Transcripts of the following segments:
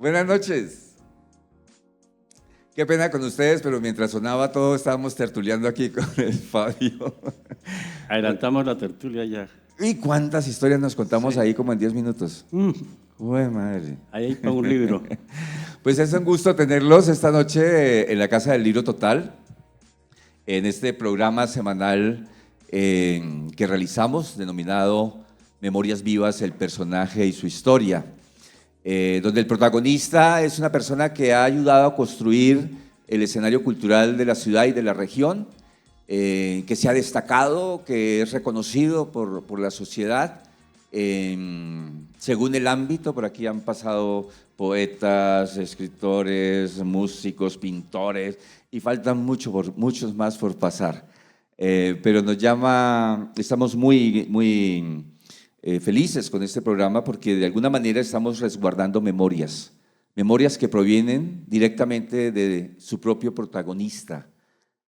Buenas noches. Qué pena con ustedes, pero mientras sonaba todo estábamos tertuleando aquí con el Fabio. Adelantamos la tertulia ya. ¿Y cuántas historias nos contamos Sí. ahí como en 10 minutos? Uy, madre. Ahí hay para un libro. Pues es un gusto tenerlos esta noche en la Casa del Libro Total, en este programa semanal que realizamos, denominado Memorias Vivas, el personaje y su historia, donde el protagonista es una persona que ha ayudado a construir el escenario cultural de la ciudad y de la región, que se ha destacado, que es reconocido por la sociedad, según el ámbito. Por aquí han pasado poetas, escritores, músicos, pintores, y faltan muchos más por pasar. Pero estamos muy felices con este programa porque de alguna manera estamos resguardando memorias que provienen directamente de su propio protagonista,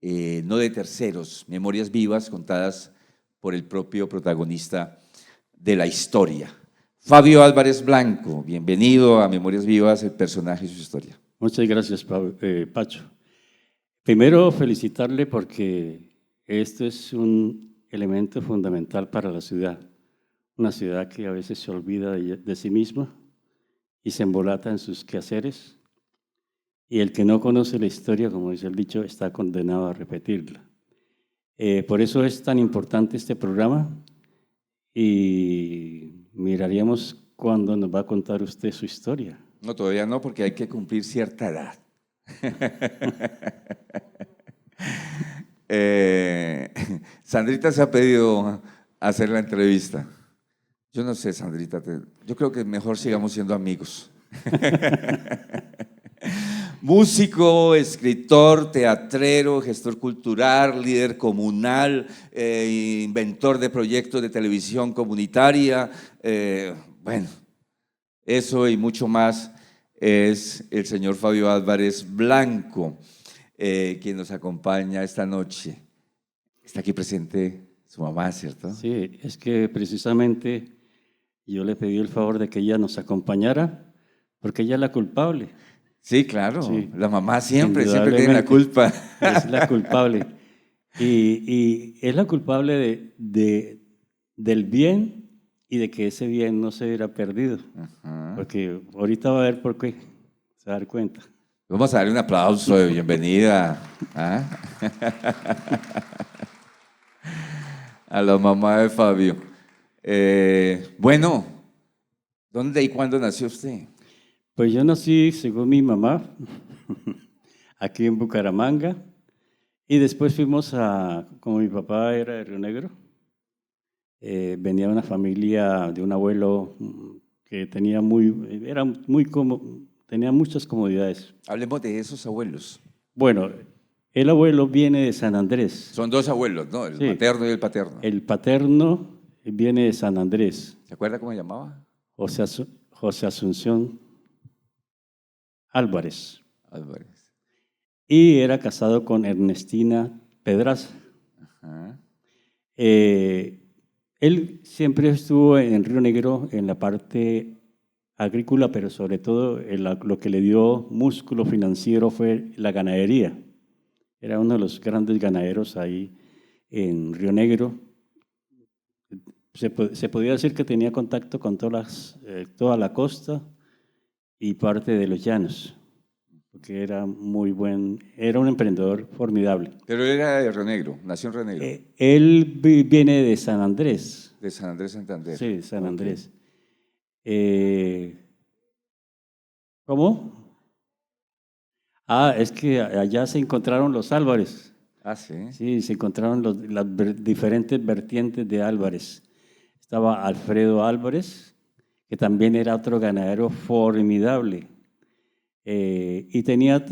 no de terceros, memorias vivas contadas por el propio protagonista de la historia. Fabio Álvarez Blanco, bienvenido a Memorias Vivas, el personaje y su historia. Muchas gracias, Pacho. Primero, felicitarle porque esto es un elemento fundamental para la ciudad. Una ciudad que a veces se olvida de sí misma y se embolata en sus quehaceres. Y el que no conoce la historia, como dice el dicho, está condenado a repetirla. Por eso es tan importante este programa y miraríamos cuándo nos va a contar usted su historia. No, todavía no, porque hay que cumplir cierta edad. Sandrita se ha pedido hacer la entrevista. Yo no sé, Sandrita, yo creo que mejor sigamos siendo amigos. Músico, escritor, teatrero, gestor cultural, líder comunal, inventor de proyectos de televisión comunitaria. Bueno, eso y mucho más es el señor Fabio Álvarez Blanco, quien nos acompaña esta noche. Está aquí presente su mamá, ¿cierto? Sí, es que precisamente yo le pedí el favor de que ella nos acompañara, porque ella es la culpable. Sí, claro. Sí, la mamá siempre tiene la culpa. Es la culpable. Y es la culpable del bien y de que ese bien no se hubiera perdido. Ajá. Porque ahorita va a ver por qué, se va a dar cuenta. Vamos a darle un aplauso de bienvenida a la mamá de Fabio. Bueno, ¿dónde y cuándo nació usted? Pues yo nací, según mi mamá, aquí en Bucaramanga, y después fuimos como mi papá era de Río Negro, venía una familia de un abuelo que tenía tenía muchas comodidades. Hablemos de esos abuelos. Bueno, el abuelo viene de San Andrés. Son dos abuelos, ¿no? El Sí. materno y el paterno. El paterno viene de San Andrés, ¿Se acuerda cómo se llamaba? José Asunción Álvarez. Álvarez. Y era casado con Ernestina Pedraza. Ajá. Él siempre estuvo en Río Negro en la parte agrícola, pero sobre todo lo que le dio músculo financiero fue la ganadería. Era uno de los grandes ganaderos ahí en Río Negro. Se podía decir que tenía contacto con toda la costa y parte de los llanos, porque era era un emprendedor formidable. Pero él era de Río Negro, nació en Río Negro. Él viene de San Andrés. De San Andrés Santander. Sí, San Andrés. ¿Cómo? Es que allá se encontraron los Álvarez. Ah, sí. Sí, se encontraron las diferentes vertientes de Álvarez. Estaba Alfredo Álvarez, que también era otro ganadero formidable. Y tenía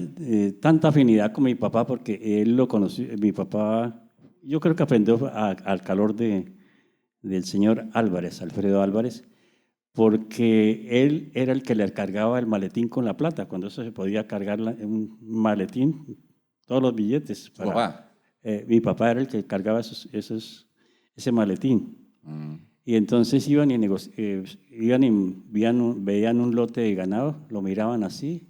tanta afinidad con mi papá porque él lo conoció. Mi papá, yo creo que aprendió al calor del señor Álvarez, Alfredo Álvarez, porque él era el que le cargaba el maletín con la plata, cuando eso se podía cargar en un maletín, todos los billetes. ¿Su papá? Mi papá era el que cargaba ese maletín. Y entonces iban y, veían un lote de ganado, lo miraban así,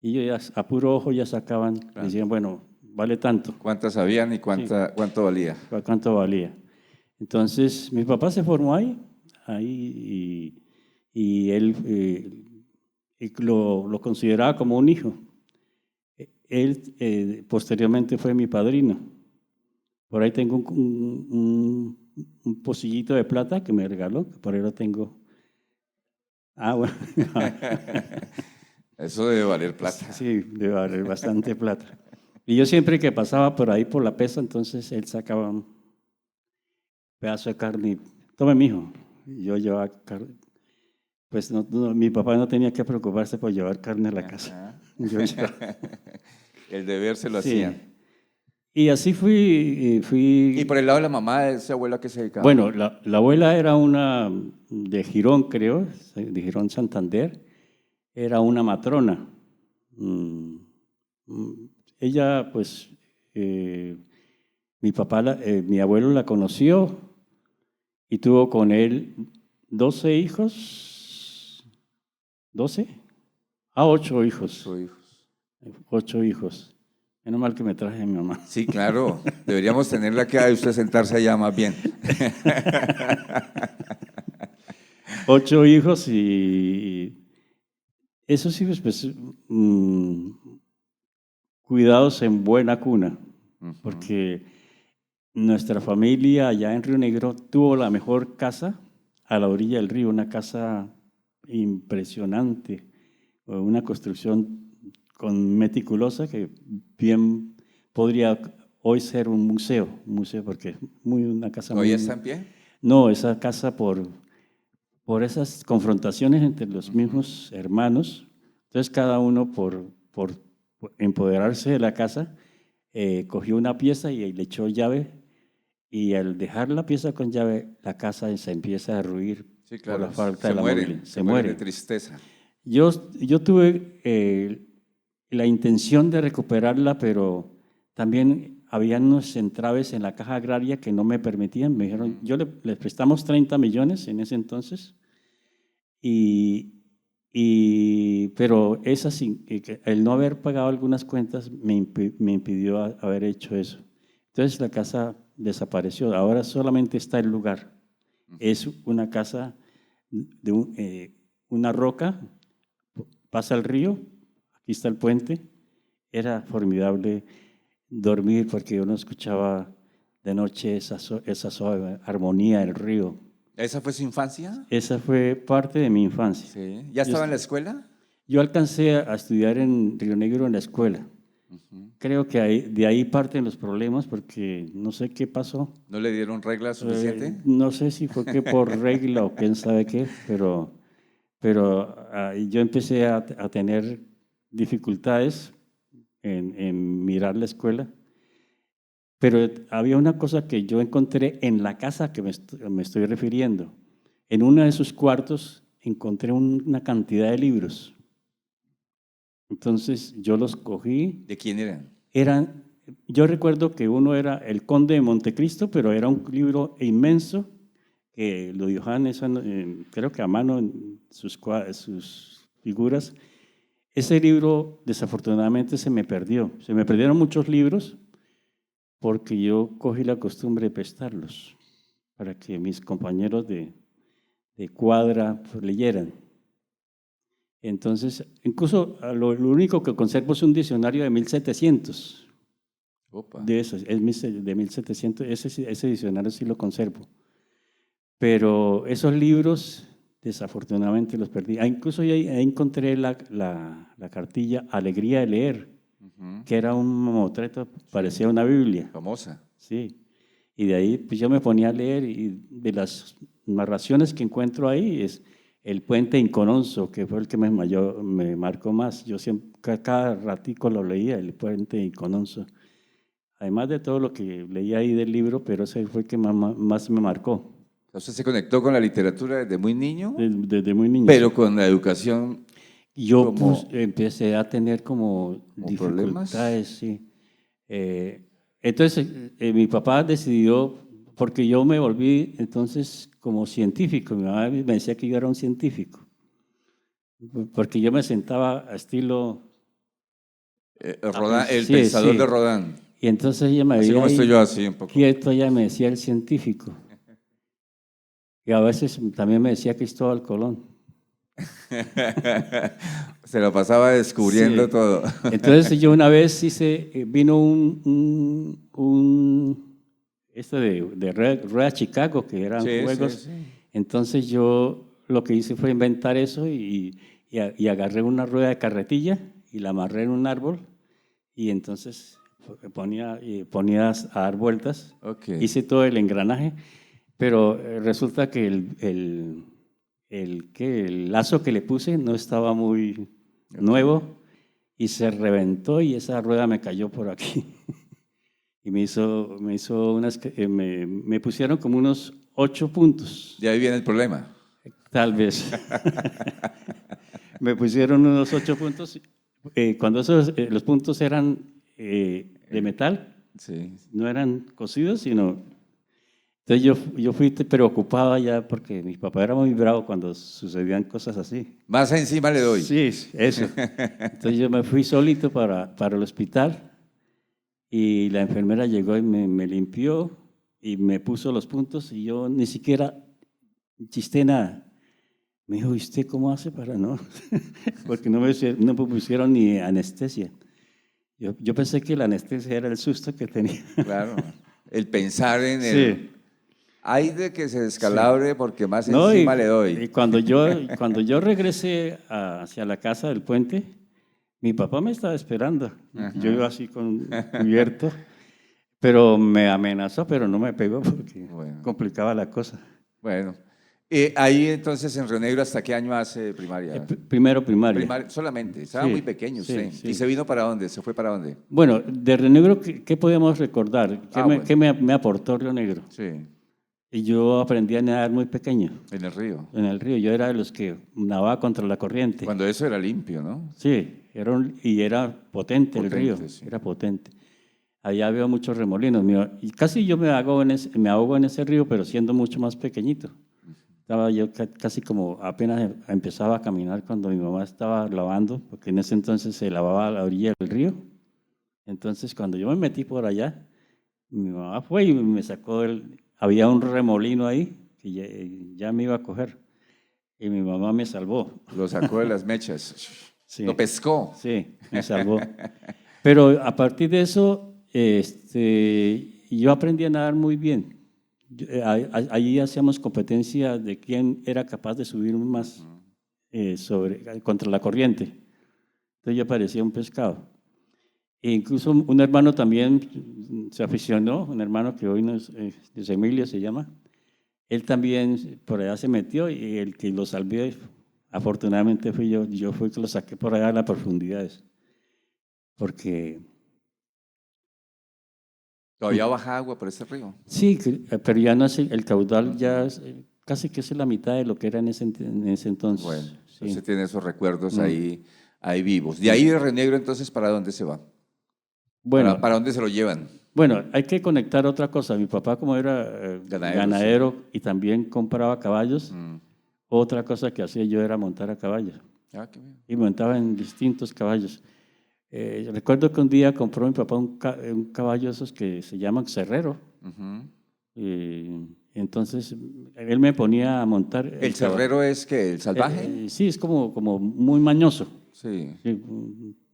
y ellos ya, a puro ojo ya sacaban, decían, bueno, vale tanto. ¿Cuántas habían y Sí. cuánto valía? ¿Cuánto valía? Entonces, mi papá se formó ahí y él lo consideraba como un hijo. Él posteriormente fue mi padrino. Por ahí tengo un pocillito de plata que me regaló, por ahí lo tengo. Ah, bueno. Eso debe valer plata. Sí, debe valer bastante plata. Y yo siempre que pasaba por ahí por la pesa, entonces él sacaba un pedazo de carne y, tome, mijo. Y yo llevaba carne. Pues mi papá no tenía que preocuparse por llevar carne a la casa. Yo El deber se lo sí. hacían. Y así fui. ¿Y por el lado de la mamá de esa abuela que se dedicaba? Bueno, la abuela era una de Girón, creo, de Girón, Santander. Era una matrona. Ella, pues, mi abuelo la conoció y tuvo con él 12 hijos. ¿12? 8 hijos. 8 hijos. 8 hijos. Menos mal que me traje a mi mamá. Sí, claro. Deberíamos tenerla acá y usted sentarse allá más bien. 8 hijos y esos hijos, pues, cuidados en buena cuna, porque nuestra familia allá en Río Negro tuvo la mejor casa a la orilla del río, una casa impresionante, una construcción meticulosa que bien podría hoy ser un museo porque es una casa ¿Todavía está en pie? No, esa casa por esas confrontaciones entre los mismos hermanos, entonces cada uno por empoderarse de la casa, cogió una pieza y le echó llave, y al dejar la pieza con llave, la casa se empieza a derruir. Sí, claro. Por la falta de la mueren, movilidad. se mueren de tristeza. Yo tuve la intención de recuperarla, pero también había unos entraves en la caja agraria que no me permitían. Me dijeron, les prestamos 30 millones en ese entonces, pero el no haber pagado algunas cuentas me impidió haber hecho eso. Entonces la casa desapareció. Ahora solamente está el lugar. Es una casa de una roca, pasa el río, aquí está el puente. Era formidable dormir porque yo no escuchaba de noche esa suave armonía del río. ¿Esa fue su infancia? Esa fue parte de mi infancia. Sí. ¿Ya estaba en la escuela? Yo alcancé a estudiar en Río Negro en la escuela. Creo que de ahí parten los problemas porque no sé qué pasó. ¿No le dieron regla suficiente? No sé si fue que por regla o quién sabe qué, pero yo empecé a tener dificultades en mirar la escuela. Pero había una cosa que yo encontré en la casa que me estoy refiriendo. En uno de sus cuartos encontré una cantidad de libros. Entonces yo los cogí. ¿De quién eran? Yo recuerdo que uno era El Conde de Montecristo, pero era un libro inmenso que lo dibujaban creo que a mano en sus figuras. Ese libro desafortunadamente se me perdió. Se me perdieron muchos libros porque yo cogí la costumbre de prestarlos para que mis compañeros de cuadra leyeran. Entonces, incluso lo único que conservo es un diccionario de 1700. Opa. De esos, es de 1700, ese diccionario sí lo conservo. Pero esos libros, desafortunadamente, los perdí. Incluso ahí encontré la cartilla Alegría de leer, que era un mamotreto, parecía una Biblia. Famosa. Sí. Y de ahí pues yo me ponía a leer, y de las narraciones que encuentro ahí es El Puente Incononso, que fue el que me marcó más. Yo siempre, cada ratico lo leía, El Puente Incononso. Además de todo lo que leía ahí del libro, pero ese fue el que más me marcó. ¿Usted se conectó con la literatura desde muy niño? Desde muy niño. Pero con la educación. Yo empecé a tener como dificultades, problemas. Sí. Entonces mi papá decidió, porque yo me volví entonces como científico. Mi mamá me decía que yo era un científico, porque yo me sentaba a estilo... Rodin, el Sí, pensador sí. de Rodin. Y entonces ella me Así veía como estoy ahí yo, así un poco. quieto, ella me decía el científico. Y a veces también me decía Cristóbal Colón. Se lo pasaba descubriendo Sí. todo. Entonces yo una vez vino de Rueda Chicago, que eran Sí, sí, juegos. sí. Entonces yo lo que hice fue inventar eso y agarré una rueda de carretilla y la amarré en un árbol y entonces ponía a dar vueltas. Ok. Hice todo el engranaje, pero resulta que el lazo que le puse no estaba muy nuevo y se reventó y esa rueda me cayó por aquí. Y me pusieron como unos 8 puntos, De ahí viene el problema. tal vez. Me pusieron unos 8 puntos. Cuando los puntos eran de metal, Sí. no eran cosidos, sino... Entonces yo fui preocupada ya porque mi papá era muy bravo cuando sucedían cosas así. Más encima le doy. Sí, eso. Entonces yo me fui solito para el hospital y la enfermera llegó y me limpió y me puso los puntos y yo ni siquiera chisté nada. Me dijo, ¿y usted cómo hace para no? Porque no me pusieron ni anestesia. Yo pensé que la anestesia era el susto que tenía. Claro. El pensar en el... Sí. Hay de que se descalabre porque más No, encima le y doy. cuando yo regresé hacia la casa del puente, mi papá me estaba esperando. Yo iba así con cubierto, pero me amenazó, pero no me pegó porque Bueno. complicaba la cosa. Bueno. Ahí entonces en Río Negro, ¿hasta qué año hace primaria? Primero primaria. Solamente. Estaba Sí, muy pequeño sí, usted. sí. ¿Y se vino para dónde? ¿Se fue para dónde? Bueno, de Río Negro, ¿qué podemos recordar? Bueno. ¿Qué me aportó Río Negro? Sí. Y yo aprendí a nadar muy pequeño En el río. en el río. Yo era de los que nadaba contra la corriente. Cuando eso era limpio, ¿no? Sí, era potente el río, Sí. era potente. Allá veo muchos remolinos. Y casi yo me ahogo en ese río, pero siendo mucho más pequeñito. Estaba yo casi como apenas empezaba a caminar cuando mi mamá estaba lavando, porque en ese entonces se lavaba a la orilla del río. Entonces, cuando yo me metí por allá, mi mamá fue y me sacó había un remolino ahí que ya me iba a coger. Y mi mamá me salvó. Lo sacó de las mechas. Sí. Lo pescó. Sí, me salvó. Pero a partir de eso, yo aprendí a nadar muy bien. Allí hacíamos competencia de quién era capaz de subir más contra la corriente. Entonces yo parecía un pescado. E incluso un hermano también se aficionó, un hermano que hoy no es, Emilio se llama. Él también por allá se metió y el que lo salvé, afortunadamente fui yo. Yo fui el que lo saqué por allá a las profundidades. Porque... ¿Todavía baja agua por ese río? Sí, pero ya no es el caudal, ya casi que es la mitad de lo que era en ese entonces. Bueno, sí. entonces tiene esos recuerdos ahí vivos. De ahí de Río Negro, entonces, ¿para dónde se va? Bueno, ¿Para dónde se lo llevan? bueno, hay que conectar otra cosa. Mi papá, como era ganadero sí. y también compraba caballos, otra cosa que hacía yo era montar a caballo. Ah, qué bien. Y montaba en distintos caballos. Recuerdo que un día compró mi papá un caballo esos que se llaman cerrero. Entonces él me ponía a montar. ¿El cerrero es que el salvaje? Sí, es como muy mañoso. Sí. Sí,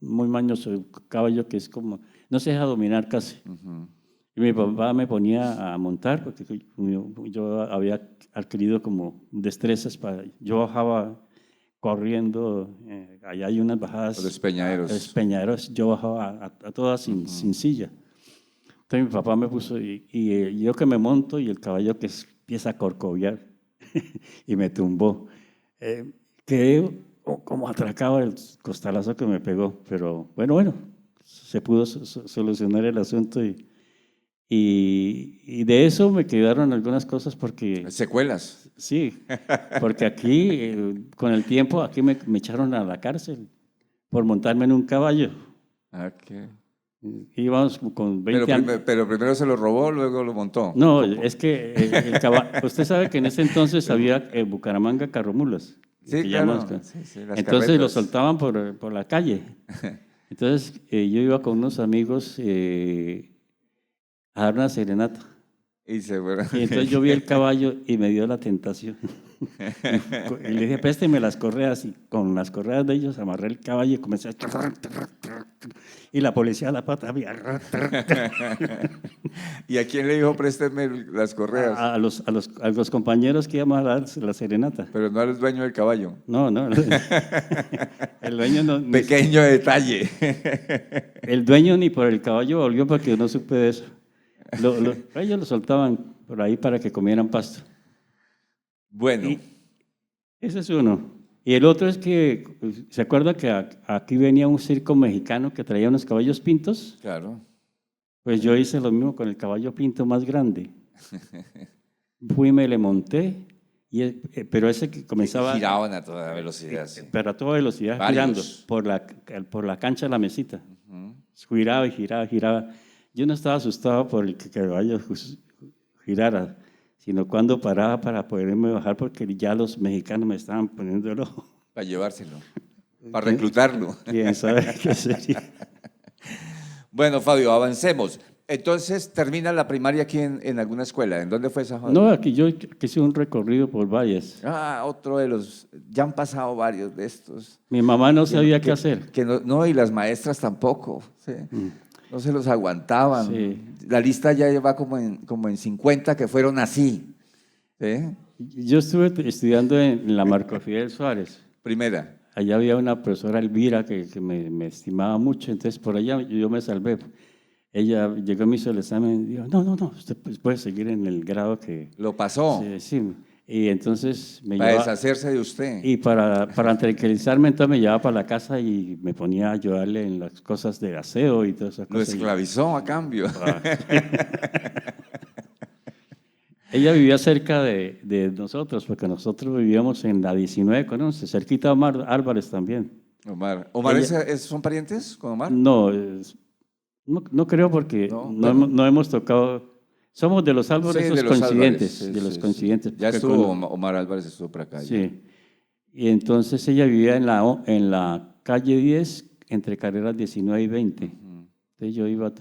muy mañoso. Un caballo que es como, no se deja dominar casi. Y mi papá me ponía a montar porque yo había adquirido como destrezas yo bajaba corriendo, allá hay unas bajadas. Los despeñaderos. Peñaderos, yo bajaba a todas sin silla. Entonces mi papá me puso, y yo que me monto y el caballo que empieza a corcoviar y me tumbó. Quedé como atracado el costalazo que me pegó, pero bueno, se pudo solucionar el asunto y de eso me quedaron algunas cosas porque... ¿Secuelas? Sí, porque aquí, con el tiempo, aquí me echaron a la cárcel por montarme en un caballo. Okay. Íbamos con 20 años. Pero primero se lo robó, luego lo montó. No, es que el caballo, usted sabe que en ese entonces había Bucaramanga carromulas. Sí, que claro. llamamos, Sí, las entonces lo carretas. soltaban por la calle. Entonces yo iba con unos amigos a dar una serenata. Y se fueron. Y entonces yo vi el caballo y me dio la tentación. Y le dije, présteme las correas. Y con las correas de ellos amarré el caballo y comencé a... Y la policía a la pata mía. ¿Y a quién le dijo présteme las correas? A los compañeros que íbamos a dar la serenata. Pero no al dueño del caballo. No. El dueño no... Pequeño detalle. El dueño ni por el caballo volvió porque no supe de eso. Ellos lo soltaban por ahí para que comieran pasto. Bueno. Y ese es uno. Y el otro es que, ¿se acuerda que aquí venía un circo mexicano que traía unos caballos pintos? Claro. Pues yo hice lo mismo con el caballo pinto más grande. Fui y me le monté, pero ese que comenzaba... Giraban a toda velocidad, sí. Pero a toda velocidad, Varios. girando por la cancha de la mesita. Ujú. Giraba y giraba. Yo no estaba asustado por el que el caballo girara, sino cuando paraba para poderme bajar porque ya los mexicanos me estaban poniendo el ojo. Para llevárselo. Para reclutarlo. ¿Quién sabe qué sería? Bueno, Fabio, avancemos. Entonces, ¿termina la primaria aquí en alguna escuela? ¿En dónde fue esa? No, aquí yo hice un recorrido por varias. Otro de los... Ya han pasado varios de estos. Mi mamá no sabía qué hacer. Que no, y las maestras tampoco. Sí. No se los aguantaban. Sí. La lista ya va como en 50 que fueron así. ¿Sí? Yo estuve estudiando en la Marco Fidel Suárez. Primera. Allá había una profesora Elvira que me estimaba mucho, entonces por allá yo me salvé. Ella llegó, me hizo el examen y dijo, no, usted puede seguir en el grado que... Lo pasó. Sí. Y entonces me Para llevaba... deshacerse de usted. Y para tranquilizarme, entonces me llevaba para la casa y me ponía a ayudarle en las cosas de aseo y todas esas Lo cosas. esclavizó a cambio. Ella vivía cerca de nosotros, porque nosotros vivíamos en la 19 con 11, cerquita de Omar Álvarez también. Omar, ¿son parientes con Omar? No, no creo porque no hemos tocado... Somos de los Álvarez, Sí, esos de los coincidentes, Álvarez, de los sí. coincidentes. Ya estuvo Omar Álvarez, estuvo por acá. Sí. Y entonces ella vivía en la calle 10, entre carreras 19 y 20. Entonces yo iba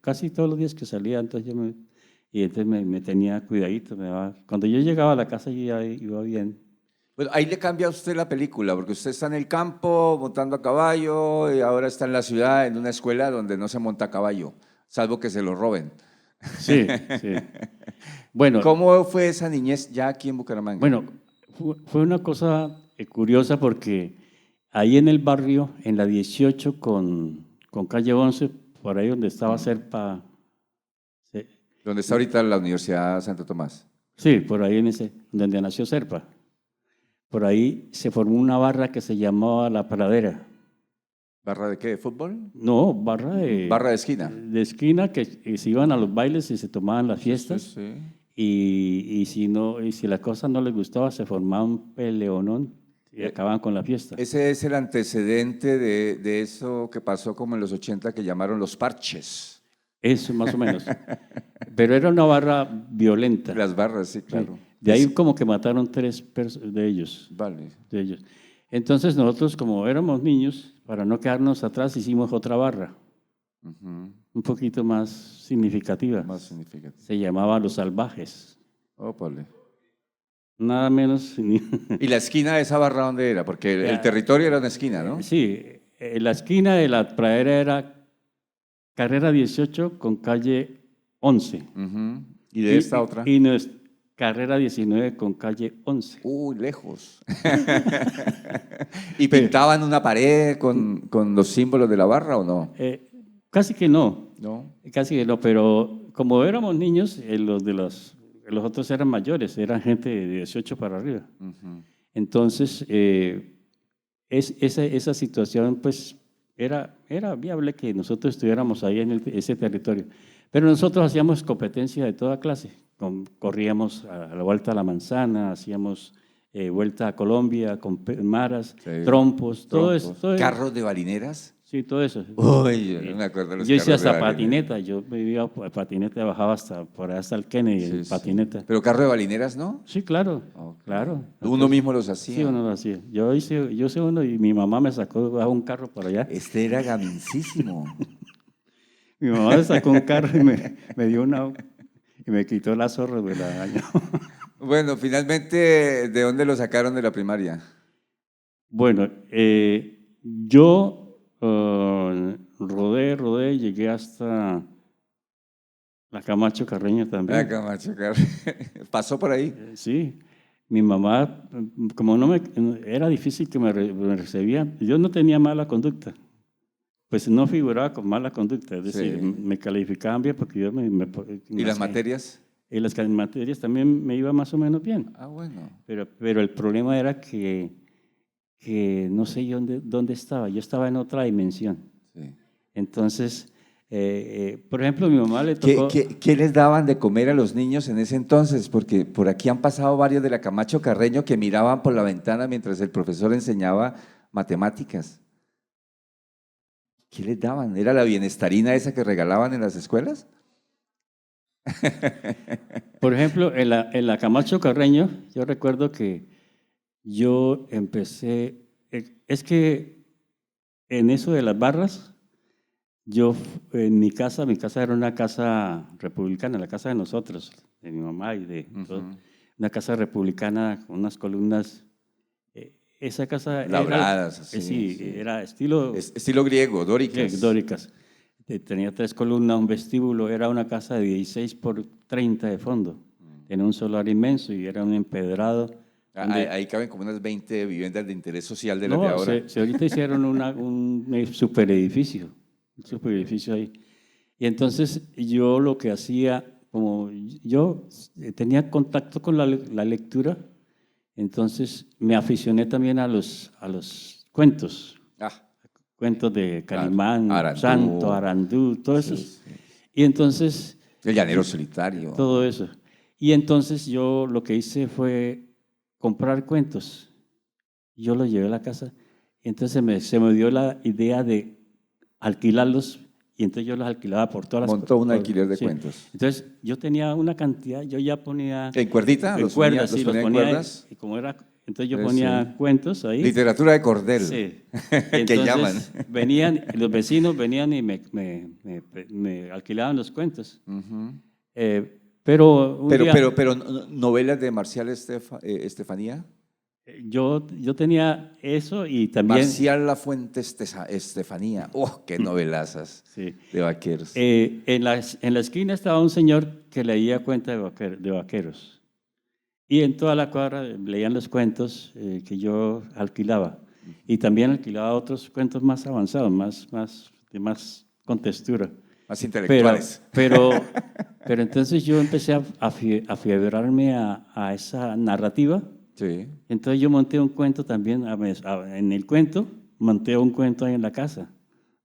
casi todos los días que salía, entonces me tenía cuidadito. Cuando yo llegaba a la casa yo ya iba bien. Bueno, ahí le cambia a usted la película, porque usted está en el campo montando a caballo y ahora está en la ciudad, en una escuela donde no se monta a caballo, salvo que se lo roben. Sí. Bueno, ¿Cómo fue esa niñez ya aquí en Bucaramanga? Bueno, fue una cosa curiosa porque ahí en el barrio, en la 18 con calle 11, por ahí donde estaba Serpa. ¿Dónde está ahorita la Universidad Santo Tomás? Sí, por ahí donde nació Serpa. Por ahí se formó una barra que se llamaba La Pradera. ¿Barra de qué? ¿De fútbol? No, barra de esquina. De esquina que se iban a los bailes y se tomaban las fiestas. Sí. Y si la cosa no les gustaba, se formaba un peleonón y acababan con la fiesta. Ese es el antecedente de eso que pasó como en los 80 que llamaron los parches. Eso, más o menos. Pero era una barra violenta. Las barras, sí, claro. De ahí como que mataron 3 de ellos. Vale. De ellos. Entonces nosotros, como éramos niños, para no quedarnos atrás, hicimos otra barra. Un poquito más significativa. Más significativa. Se llamaba Los Salvajes. Ópale. Nada menos. ¿Y la esquina de esa barra dónde era? Porque el territorio era una esquina, ¿no? Sí, la esquina de la pradera era carrera 18 con calle 11. ¿Y de esta otra? Y carrera 19 con calle 11. Lejos. ¿Y pintaban una pared con los símbolos de la barra o no? Casi que no. No. Casi que no, pero como éramos niños, los otros eran mayores, eran gente de 18 para arriba. Entonces, esa situación, pues, era viable que nosotros estuviéramos ahí en ese territorio. Pero nosotros hacíamos competencia de toda clase. Corríamos a la Vuelta a la Manzana, hacíamos Vuelta a Colombia con maras, trompos, todo eso. ¿Carros de balineras? Sí, todo eso. Uy, yo no me acuerdo de los Yo hice carros de hasta balinera. patineta, yo me iba a patineta, bajaba hasta por ahí hasta el Kennedy, Sí, en sí. patineta. Pero carro de balineras, ¿no? Sí, claro, Ok. claro. Uno mismo los Sí, hacía. uno lo hacía. Yo hice uno y mi mamá me sacó a un carro por allá. Este era gamincísimo. Mi mamá me sacó un carro y me dio una y me quitó la zorra, me la dañó. Bueno, finalmente, ¿de dónde lo sacaron de la primaria? Bueno, yo rodé, llegué hasta la Camacho Carreño Ah, también. Camacho, pasó por ahí. Sí, mi mamá, como no me, era difícil que me recibía, yo no tenía mala conducta, pues no figuraba con mala conducta, es decir, Sí. me calificaban bien porque yo ¿Y las materias? en las materias también me iba más o menos bien, Ah, bueno. pero el problema era que no sé yo dónde estaba, yo estaba en otra dimensión. Sí. Entonces, por ejemplo, a mi mamá le ¿Qué, tocó, qué, qué les daban de comer a los niños en ese entonces? Porque por aquí han pasado varios de la Camacho Carreño que miraban por la ventana mientras el profesor enseñaba matemáticas. ¿Qué les daban? ¿Era la bienestarina esa que regalaban en las escuelas? por ejemplo, en la Camacho Carreño, yo recuerdo que yo empecé, es que en eso de las barras, en mi casa era una casa republicana, la casa de nosotros, de mi mamá y de todo, Ujú. una casa republicana con unas columnas. Esa casa Labradas, así, sí, sí. era estilo Estilo griego, dóricas. dóricas. Tenía 3 columnas, un vestíbulo, era una casa de 16 por 30 de fondo. Tenía un solar inmenso y era un empedrado. Ahí caben como unas 20 viviendas de interés social de las de No, ahora. se ahorita hicieron un super edificio, un super edificio ahí. Y entonces yo lo que hacía, como yo tenía contacto con la lectura, entonces me aficioné también a los cuentos, Ah, cuentos de claro. Calimán, Santo, Arandú. Arandú, todos Sí, esos. sí. Y entonces, El llanero solitario. todo eso. Y entonces yo lo que hice fue comprar cuentos. Yo los llevé a la casa. Y entonces se me dio la idea de alquilarlos. Y entonces yo los alquilaba por todas las... Montó un alquiler de sí. cuentos. Entonces yo tenía una cantidad, yo ya ponía ¿En cuerdita? en ¿Los cuerdas, los sí, los ponía en ponía. cuerdas? Y como era, entonces yo Sí. ponía cuentos ahí. Literatura de cordel, Sí. Y que llaman. entonces venían, los vecinos venían y me alquilaban los cuentos. Ujú. Pero un día Pero novelas de Marcial Estefanía. yo tenía eso y también, Marcial Lafuente Estefanía. ¡Oh, qué novelazas sí, de vaqueros! en la esquina estaba un señor que leía cuentos de vaqueros. Y en toda la cuadra leían los cuentos que yo alquilaba. Y también alquilaba otros cuentos más avanzados, de más contextura. Más Pero, intelectuales. pero, pero entonces yo empecé afiebrarme a esa narrativa. Sí. Entonces yo monté un cuento también, en el cuento, monté un cuento ahí en la casa.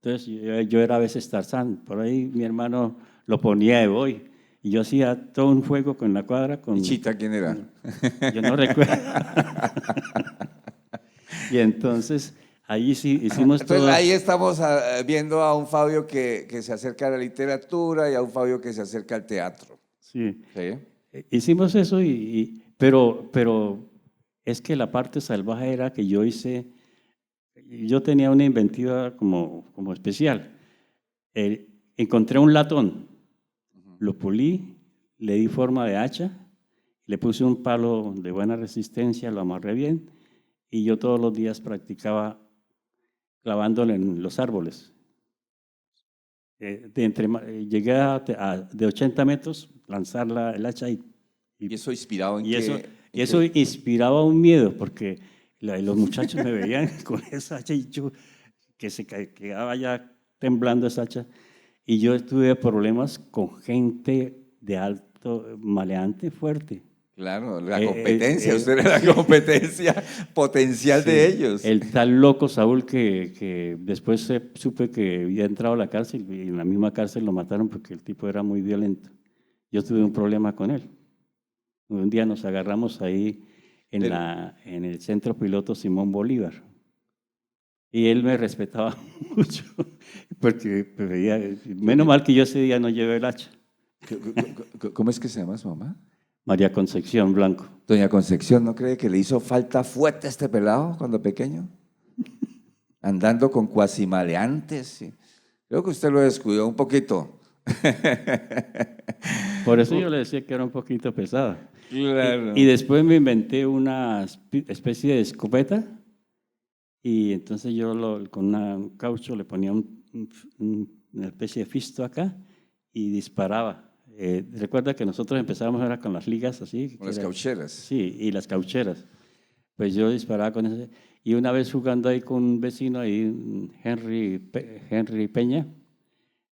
Entonces yo era a veces Tarzán, por ahí mi hermano lo ponía de boy. Y yo hacía todo un juego con la cuadra, ¿Y Chita quién era? yo no recuerdo. Y entonces ahí sí hicimos Entonces todo. ahí estamos viendo a un Fabio que se acerca a la literatura y a un Fabio que se acerca al teatro. Sí. ¿Sí? Hicimos eso, pero es que la parte salvaje era que yo yo tenía una inventiva como especial. Encontré un latón, lo pulí, le di forma de hacha, le puse un palo de buena resistencia, lo amarré bien y yo todos los días practicaba clavándolo en los árboles. Llegué de 80 metros, lanzar el hacha ¿Y eso inspirado en y eso, qué? y eso inspiraba un miedo, porque los muchachos me veían con esa hacha y yo que quedaba ya temblando esa hacha. Y yo tuve problemas con gente de alto, maleante, fuerte. Claro, la competencia, usted era Sí, la competencia potencial de sí. ellos. El tal loco Saúl que después supe que había entrado a la cárcel y en la misma cárcel lo mataron porque el tipo era muy violento. Yo tuve un problema con él. Un día nos agarramos ahí Pero, en el centro piloto Simón Bolívar. Y él me respetaba mucho, porque prefería, menos mal que yo ese día no llevé el hacha. ¿Cómo es que se llama su mamá? María Concepción Blanco. Doña Concepción, ¿no cree que le hizo falta fuerte a este pelado cuando pequeño? Andando con cuasimaleantes. Sí. Creo que usted lo descuidó un poquito. Por eso yo le decía que era un poquito pesada. Claro. Y después me inventé una especie de escopeta y entonces yo con un caucho le ponía una especie de fisto acá y disparaba. Recuerda que nosotros empezábamos ahora con las ligas así. Con las caucheras. Sí, y las caucheras. Pues yo disparaba con ese. Y una vez jugando ahí con un vecino, ahí, Henry Peña,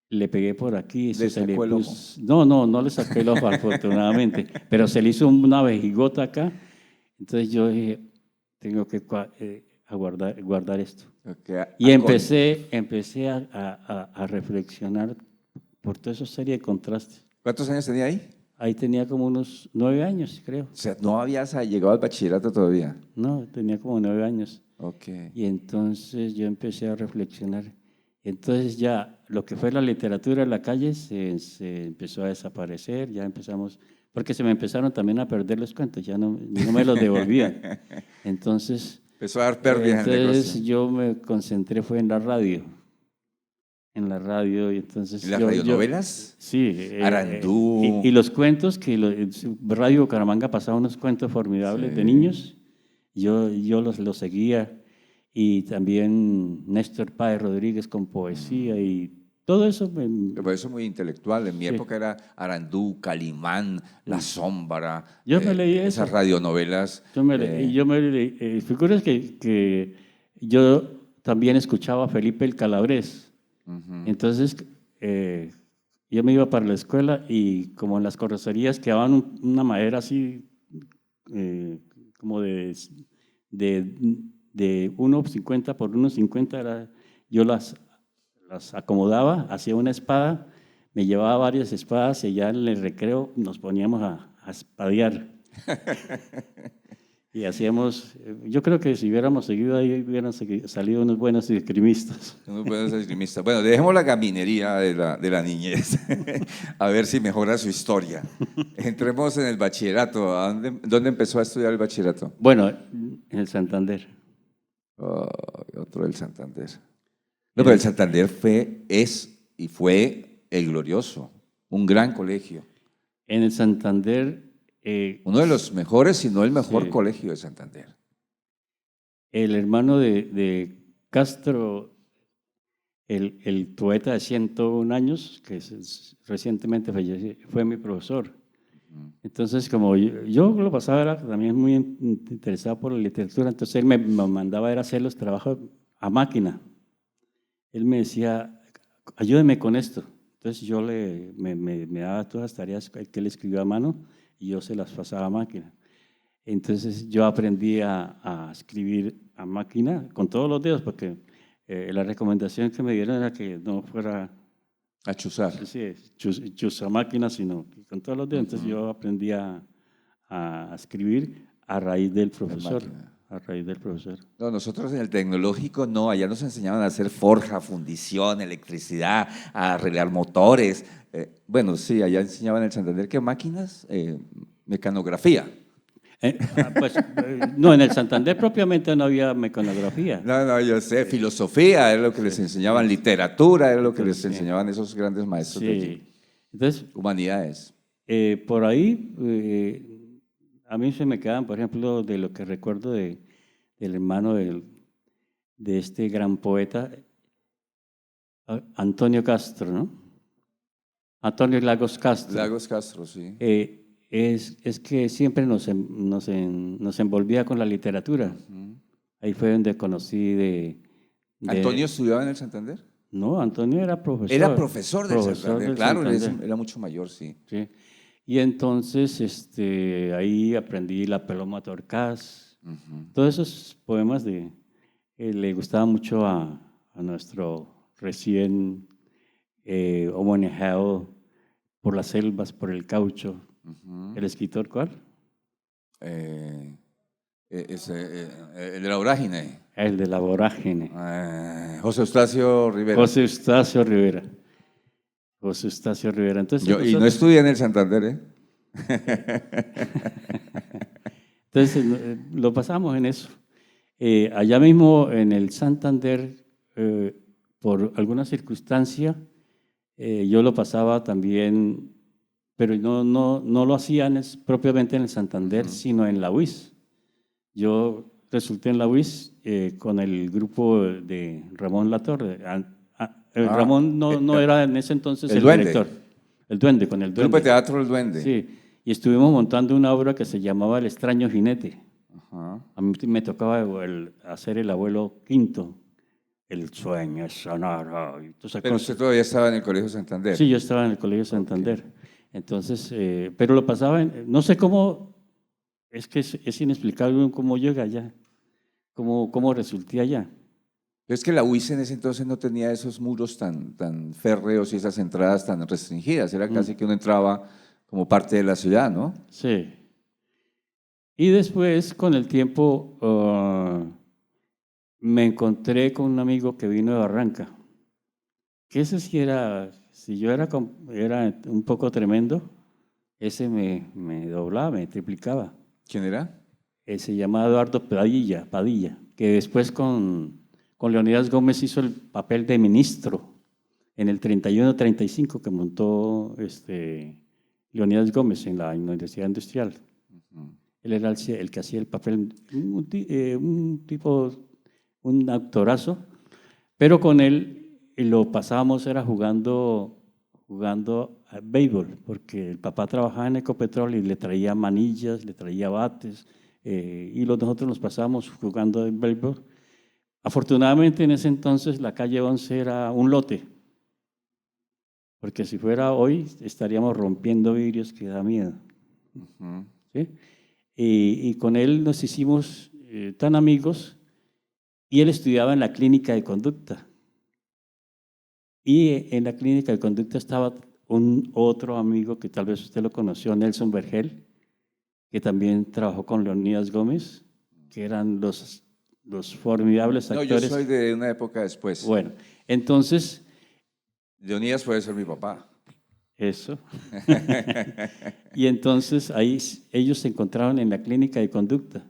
le pegué por aquí. ¿Le sacó el ojo? No le saqué el ojo afortunadamente, pero se le hizo una vejigota acá. Entonces yo dije, tengo que guardar esto. Okay. Y empecé a reflexionar por toda esa serie de contrastes. ¿Cuántos años tenía ahí? Ahí tenía como unos 9 años, creo. O sea, no habías llegado al bachillerato todavía. No, tenía como 9 años. Ok. Y entonces yo empecé a reflexionar. Entonces ya lo que fue la literatura en la calle se empezó a desaparecer, ya empezamos, porque se me empezaron también a perder los cuentos, ya no me los devolvían. Entonces, empezó a dar pérdidas en el negocio. Yo me concentré fue en la radio. En la radio, y entonces... ¿En las radionovelas? Sí. Arandú. Y los cuentos, Radio Bucaramanga pasaba unos cuentos formidables de niños, yo los seguía, y también Néstor Páez Rodríguez con poesía, y todo eso... Pero eso es muy intelectual. En mi época era Arandú, Calimán, La Sombra. Yo me leí eso. Esas radionovelas. Yo me leí. Figuras que yo también escuchaba a Felipe el Calabrés. Entonces, yo me iba para la escuela y como en las carrocerías quedaban una madera así, como de 1,50 por 1,50, yo las acomodaba, hacía una espada, me llevaba varias espadas y allá en el recreo nos poníamos a espadear. Y hacíamos, yo creo que si hubiéramos seguido ahí, hubieran salido unos buenos esgrimistas. Unos buenos esgrimistas. Bueno, dejemos la gaminería de la niñez, a ver si mejora su historia. Entremos en el bachillerato. ¿Dónde empezó a estudiar el bachillerato? Bueno, en el Santander. Oh, otro del Santander. No, pero el Santander fue el Glorioso, un gran colegio. En el Santander... uno de los mejores, si no el mejor colegio de Santander. El hermano de Castro, el poeta de 101 años, que recientemente falleció, fue mi profesor. Entonces, como yo lo pasaba, era también muy interesado por la literatura, entonces él me mandaba a hacer los trabajos a máquina. Él me decía, ayúdeme con esto. Entonces yo me daba todas las tareas que él escribió a mano y yo se las pasaba a máquina. Entonces yo aprendí a escribir a máquina con todos los dedos, porque la recomendación que me dieron era que no fuera a chuzar. Sí, chuzar máquina, sino con todos los dedos. Entonces yo aprendí a escribir a raíz del profesor. A raíz del profesor. No, nosotros en el tecnológico no, allá nos enseñaban a hacer forja, fundición, electricidad, a arreglar motores. Bueno, sí, allá enseñaban en el Santander que máquinas, mecanografía. No, en el Santander propiamente no había mecanografía. No, yo sé, filosofía era lo que les enseñaban, literatura era lo que les enseñaban esos grandes maestros de allí. Entonces, humanidades. Por ahí, a mí se me quedan, por ejemplo, de lo que recuerdo del hermano de este gran poeta, Antonio Castro, ¿no? Antonio Lagos Castro. Lagos Castro, sí. Es que siempre nos envolvía con la literatura. Ahí fue donde conocí ¿Antonio estudiaba en el Santander? No, Antonio era profesor. Era profesor del Santander, claro, Santander. Era mucho mayor, sí. Y entonces ahí aprendí la Paloma Torcás. Todos esos poemas le gustaban mucho a nuestro recién homenajeado por las selvas, por el caucho. ¿El escritor cuál? el de la vorágine. El de la vorágine. José Eustacio Rivera. José Eustacio Rivera. José Eustacio Rivera. Entonces, Y no estudié en el Santander, ¿eh? Entonces, lo pasamos en eso. Allá mismo en el Santander, por alguna circunstancia, yo lo pasaba también, pero no lo hacían propiamente en el Santander, sino en la UIS. Yo resulté en la UIS con el grupo de Ramón Latorre. Ramón no era en ese entonces el director. El Duende, con el Duende. El grupo de teatro El Duende. Sí, y estuvimos montando una obra que se llamaba El extraño jinete. Ajá. A mí me tocaba hacer el abuelo quinto. El sueño es sonoro. Pero usted todavía estaba en el Colegio Santander. Sí, yo estaba en el Colegio Santander. Okay. Entonces, pero lo pasaba no sé cómo, es que es inexplicable cómo llega allá, cómo resulté allá. Pero es que la UIS en ese entonces no tenía esos muros tan férreos y esas entradas tan restringidas. Era casi que uno entraba como parte de la ciudad, ¿no? Sí. Y después, con el tiempo, me encontré con un amigo que vino de Barranca. Que ese sí si yo era un poco tremendo, ese me doblaba, me triplicaba. ¿Quién era? Se llamaba Eduardo Padilla, que después con Leonidas Gómez hizo el papel de ministro en el 31-35 que montó Leonidas Gómez en la Universidad Industrial. Él era el que hacía el papel, un actorazo, pero con él lo pasábamos era jugando a béisbol, porque el papá trabajaba en Ecopetrol y le traía manillas, le traía bates, y nosotros nos pasábamos jugando en béisbol. Afortunadamente en ese entonces la calle 11 era un lote, porque si fuera hoy estaríamos rompiendo vidrios que da miedo. ¿Sí? Y con él nos hicimos tan amigos, y él estudiaba en la clínica de conducta. Y en la clínica de conducta estaba otro amigo que tal vez usted lo conoció, Nelson Vergel, que también trabajó con Leonidas Gómez, que eran los formidables actores. No, yo soy de una época después. Bueno, entonces... Leonidas puede ser mi papá. Eso. Y entonces ahí ellos se encontraron en la clínica de conducta.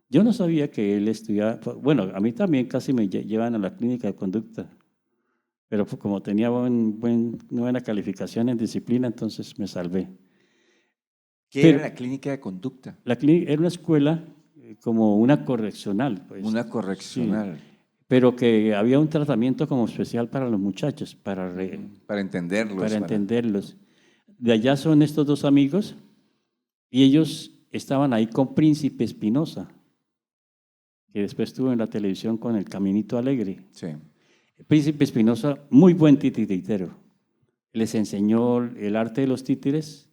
Yo no sabía que él estudiaba, bueno, a mí también casi me llevan a la clínica de conducta, pero como tenía buena calificación en disciplina, entonces me salvé. ¿Qué era la clínica de conducta? La clínica era una escuela como una correccional. Pues, una correccional. Sí, pero que había un tratamiento como especial para los muchachos, para entenderlos. Para entenderlos. De allá son estos dos amigos y ellos estaban ahí con Príncipe Espinosa, que después estuvo en la televisión con El Caminito Alegre. Sí. Príncipe Espinosa, muy buen titiritero. Les enseñó el arte de los títeres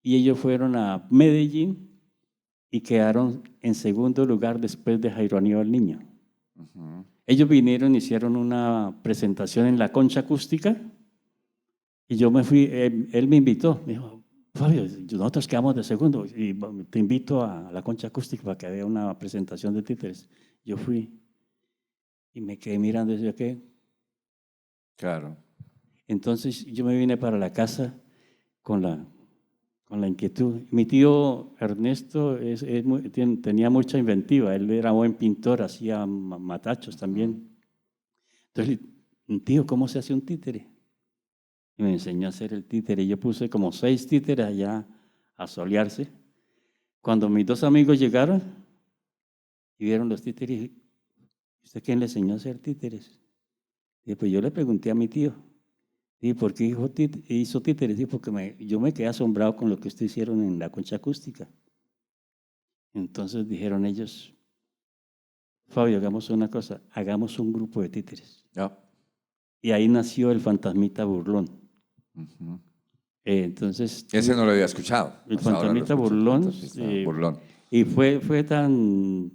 y ellos fueron a Medellín y quedaron en segundo lugar después de Jairo Aníbal Niño. Ellos vinieron, hicieron una presentación en la Concha Acústica y yo me fui, él me invitó, me dijo, Fabio, nosotros quedamos de segundo y te invito a la Concha Acústica para que haya una presentación de títeres. Yo fui y me quedé mirando y decía, ¿qué? Claro. Entonces yo me vine para la casa con la inquietud. Mi tío Ernesto tenía mucha inventiva, él era buen pintor, hacía matachos también. Entonces, tío, ¿cómo se hace un títere? Y me enseñó a hacer el títere. Yo puse como 6 títeres allá a solearse. Cuando mis dos amigos llegaron y vieron los títeres, ¿usted quién le enseñó a hacer títeres? Y pues yo le pregunté a mi tío. ¿Y por qué hizo títeres? Sí, porque yo me quedé asombrado con lo que ustedes hicieron en la Concha Acústica. Entonces dijeron ellos, Fabio, hagamos una cosa, hagamos un grupo de títeres. Y ahí nació el Fantasmita Burlón. Entonces, ese no lo había escuchado. El Fantasmita Burlón. Burlón. Y fue tan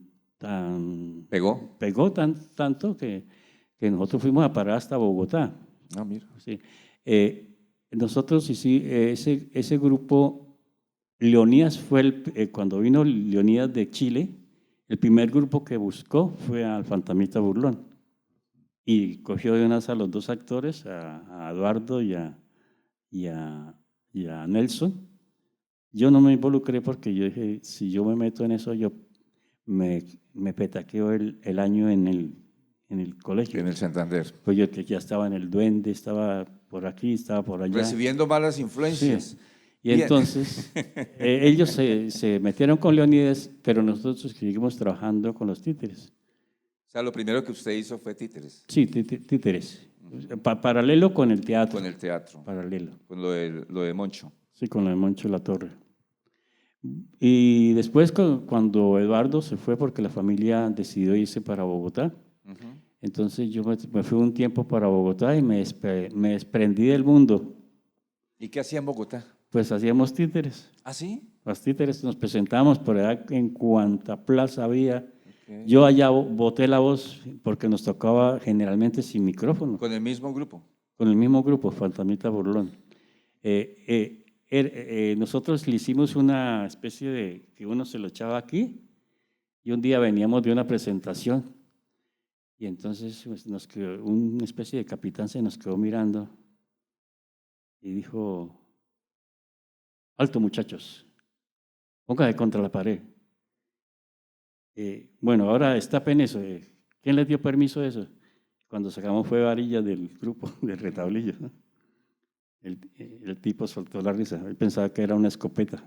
Pegó tanto que nosotros fuimos a parar hasta Bogotá. Mira. Sí. Nosotros sí, ese grupo, Leonidas fue cuando vino Leonidas de Chile, El primer grupo que buscó fue al Fantasmita Burlón y cogió de unas a los dos actores, a Eduardo y a Nelson. Yo no me involucré porque yo dije, si yo me meto en eso, yo me petaqueo el año en el colegio. En el Santander. Pues yo que ya estaba en el Duende, estaba por aquí, estaba por allá. Recibiendo malas influencias. Sí. Y bien. Entonces, ellos se metieron con Leonidas, pero nosotros seguimos trabajando con los títeres. O sea, lo primero que usted hizo fue títeres. Sí, títeres. Paralelo con el teatro. Con el teatro. Paralelo. Con lo de Moncho. Sí, con lo de Moncho La Torre. Y después, cuando Eduardo se fue, porque la familia decidió irse para Bogotá, entonces yo me fui un tiempo para Bogotá y me desprendí del mundo. ¿Y qué hacía en Bogotá? Pues hacíamos títeres. ¿Ah, sí? Los títeres nos presentábamos por allá en cuanta plaza había. Okay. Yo allá boté la voz porque nos tocaba generalmente sin micrófono. ¿Con el mismo grupo? Con el mismo grupo, Fantasmita Burlón. Nosotros le hicimos una especie de que uno se lo echaba aquí y un día veníamos de una presentación y entonces nos quedó, una especie de capitán se nos quedó mirando y dijo: alto, muchachos, póngase contra la pared. Bueno, ahora está en eso. ¿Quién les dio permiso de eso? Cuando sacamos fue varilla del grupo, del retablillo, ¿no? El tipo soltó la risa. Él pensaba que era una escopeta,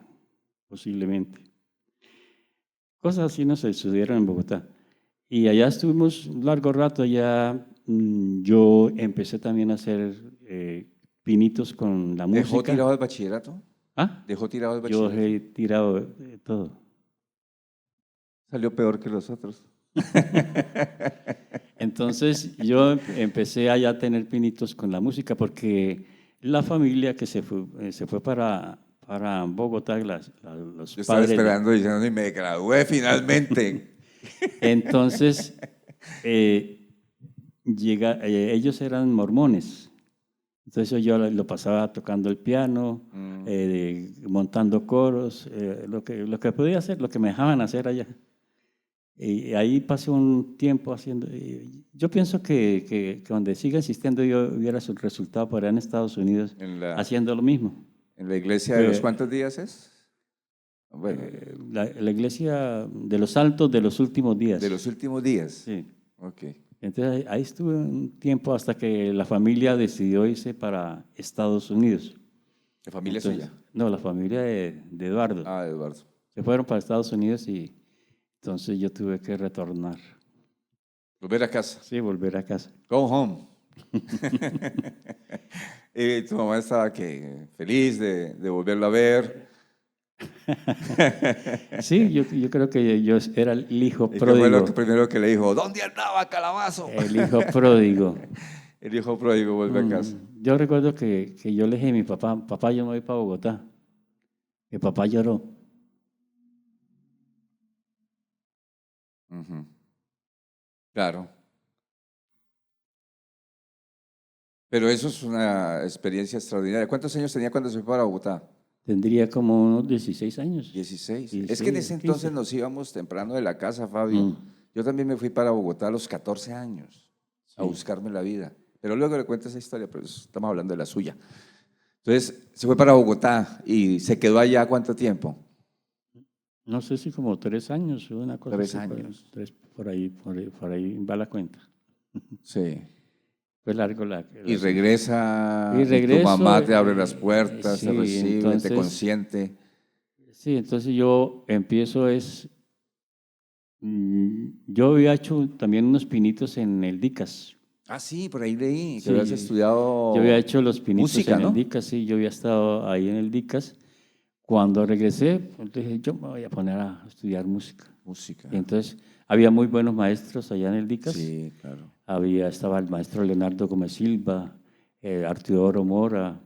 posiblemente. Cosas así nos sucedieron en Bogotá. Y allá estuvimos un largo rato. Allá yo empecé también a hacer pinitos con la música. ¿Dejó tirado el bachillerato? ¿Ah? ¿Dejó tirado el bachillerato? Yo he tirado todo. Salió peor que los otros. Entonces yo empecé allá a tener pinitos con la música porque la familia que se fue para Bogotá, los yo estaba padres, esperando diciendo, y me gradué finalmente. Entonces, ellos eran mormones. Entonces yo lo pasaba tocando el piano, montando coros, lo que podía hacer, lo que me dejaban hacer allá. Y ahí pasé un tiempo haciendo. Yo pienso que donde siga existiendo yo hubiera su resultado por allá en Estados Unidos haciendo lo mismo. ¿En la iglesia de los cuántos días es? Bueno, la iglesia de los Altos de los Últimos Días. De los Últimos Días. Sí. Ok. Entonces ahí estuve un tiempo hasta que la familia decidió irse para Estados Unidos. ¿La familia suya? No, la familia de Eduardo. Ah, de Eduardo. Se fueron para Estados Unidos y entonces yo tuve que retornar. ¿Volver a casa? Sí, volver a casa. Go home. Y tu mamá estaba feliz de volverlo a ver. Sí, yo creo que yo era el hijo pródigo. ¿Y qué fue lo primero que le dijo? ¿Dónde andaba, Calabazo? El hijo pródigo. El hijo pródigo vuelve a casa. Yo recuerdo que yo le dije a mi papá, yo me voy para Bogotá. Mi papá lloró. Claro. Pero eso es una experiencia extraordinaria. ¿Cuántos años tenía cuando se fue para Bogotá? Tendría como unos 16 años. 16. Es que en ese entonces 15. Nos íbamos temprano de la casa, Fabio. Yo también me fui para Bogotá a los 14 años a buscarme la vida. Pero luego le cuento esa historia, pero estamos hablando de la suya. Entonces, se fue para Bogotá y se quedó allá ¿cuánto tiempo? No sé si como 3 años o una cosa. 3 años. Por ahí va la cuenta. Sí. Fue largo y regresa, y tu mamá te abre las puertas, te recibe, entonces, te consiente. Sí, entonces yo empiezo yo había hecho también unos pinitos en el DICAS. Ah, sí, por ahí leí, que habías estudiado yo había hecho los pinitos música, en ¿no? el DICAS, sí, yo había estado ahí en el DICAS. Cuando regresé, pues dije, yo me voy a poner a estudiar música. Y entonces había muy buenos maestros allá en el DICAS. Sí, claro. Estaba el maestro Leonardo Gómez Silva, Artudoro Mora,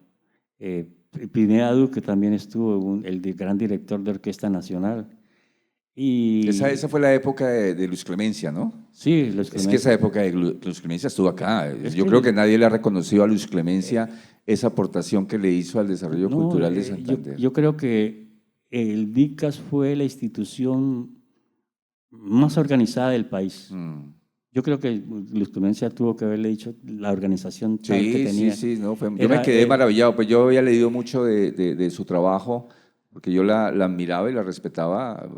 Pineda Duque también estuvo, el gran director de Orquesta Nacional. Y esa fue la época de Luz Clemencia, ¿no? Sí, Luz Clemencia. Es que esa época de Luz Clemencia estuvo acá. Yo creo que nadie le ha reconocido a Luz Clemencia esa aportación que le hizo al desarrollo cultural de Santander. Yo creo que el DICAS fue la institución más organizada del país. Mm. Yo creo que Luz Clemencia tuvo que haberle dicho la organización tal que Sí, tenía. sí, sí, no, yo me Era, quedé maravillado, pues yo había leído mucho de su trabajo, porque yo la admiraba y la respetaba,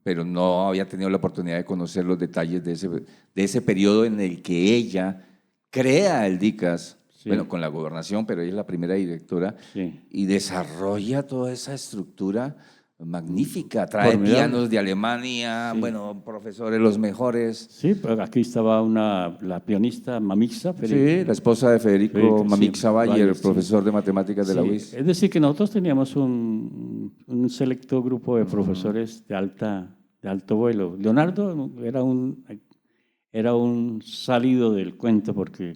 pero no había tenido la oportunidad de conocer los detalles de ese periodo en el que ella crea el DICAS, bueno, sí, con la gobernación, pero ella es la primera directora, sí, y desarrolla toda esa estructura magnífica, trae formidable. pianos de Alemania, Sí, bueno, profesores los mejores. sí, pero aquí estaba la pianista Mamixa, Sí, la esposa de Federico Sí, Mamixa Valle, Bayer, sí. profesor de matemáticas de la Sí, UIS. es decir, que nosotros teníamos un selecto grupo de profesores de alto vuelo. Leonardo era un salido del cuento porque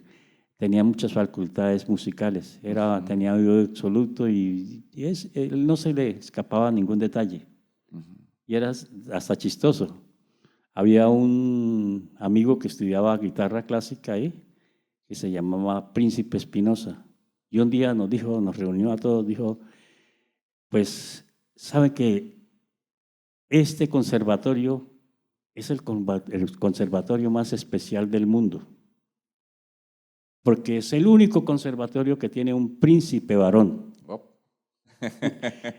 tenía muchas facultades musicales, tenía oído absoluto y él no se le escapaba ningún detalle y era hasta chistoso. Había un amigo que estudiaba guitarra clásica ahí, que se llamaba Príncipe Espinosa. Y un día nos reunió a todos, dijo, pues, ¿saben que este conservatorio es el conservatorio más especial del mundo? Porque es el único conservatorio que tiene un príncipe varón. Oh.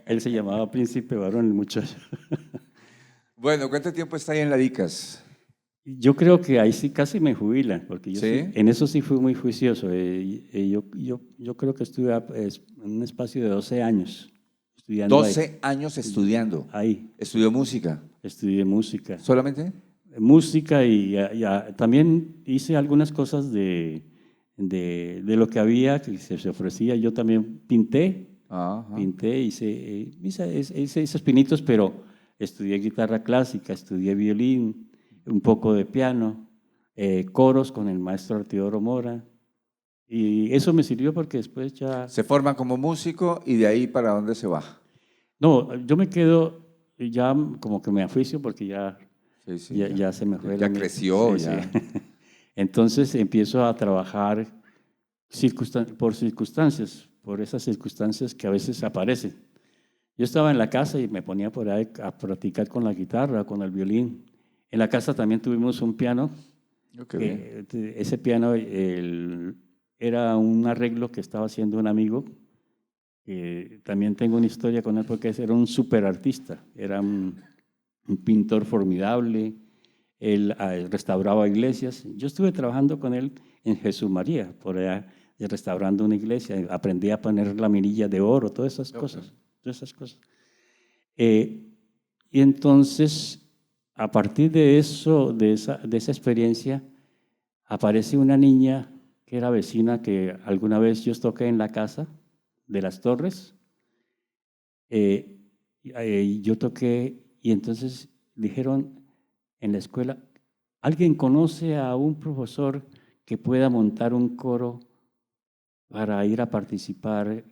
Él se llamaba Príncipe Varón, el muchacho. Bueno, ¿cuánto tiempo está ahí en la DICAS? Yo creo que ahí sí casi me jubilan, porque ¿Sí? en eso sí fui muy juicioso. Yo creo que estuve en un espacio de 12 años estudiando ahí. 12 años estudiando. Ahí ¿Estudió música? estudié música. ¿Solamente? Música también hice algunas cosas de lo que había, que se ofrecía. Yo también Ajá. hice esos pinitos, pero estudié guitarra clásica, estudié violín, un poco de piano, coros con el maestro Artidoro Mora. Y eso me sirvió porque después ya... Se forma como músico y de ahí para dónde se va. No, yo me quedo, ya como que me aficio porque Sí, sí, ya. ya se me fue Ya creció, Sí, sí. ya. Entonces empiezo a trabajar por esas circunstancias que a veces aparecen. Yo estaba en la casa y me ponía por ahí a practicar con la guitarra, con el violín. En la casa también tuvimos un piano. Oh, qué bien. Ese piano era un arreglo que estaba haciendo un amigo. También tengo una historia con él porque era un súper artista. Era un pintor formidable. Él restauraba iglesias. Yo estuve trabajando con él en Jesús María, por allá, restaurando una iglesia. Aprendí a poner la mirilla de oro, todas esas cosas. Todas esas cosas. Y entonces, a partir de eso, de esa experiencia, aparece una niña que era vecina que alguna vez yo toqué en la casa de las Torres. Yo toqué y entonces dijeron en la escuela, ¿alguien conoce a un profesor que pueda montar un coro para ir a participar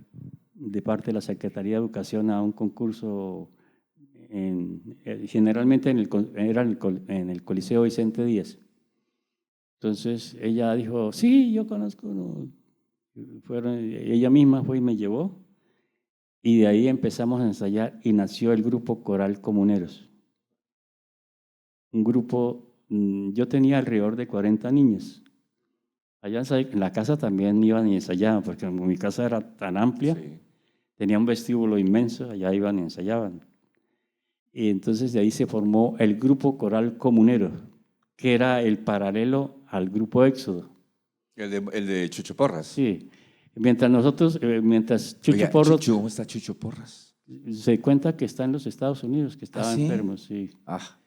de parte de la Secretaría de Educación a un concurso generalmente era en el Coliseo Vicente Díaz? Entonces ella dijo, sí, yo conozco uno. Ella misma fue y me llevó y de ahí empezamos a ensayar y nació el grupo Coral Comuneros. Un grupo, yo tenía alrededor de 40 niños. Allá en la casa también iban y ensayaban, porque mi casa era tan amplia, Sí. tenía un vestíbulo inmenso, allá iban y ensayaban. Y entonces de ahí se formó el grupo Coral Comunero, que era el paralelo al grupo Éxodo. El de Chucho Porras. Sí, mientras Chucho Oiga, Porro ¿cómo está Chucho Porras? se cuenta que está en los Estados Unidos, que ¿Ah, estaba sí? enfermo, sí, Ah,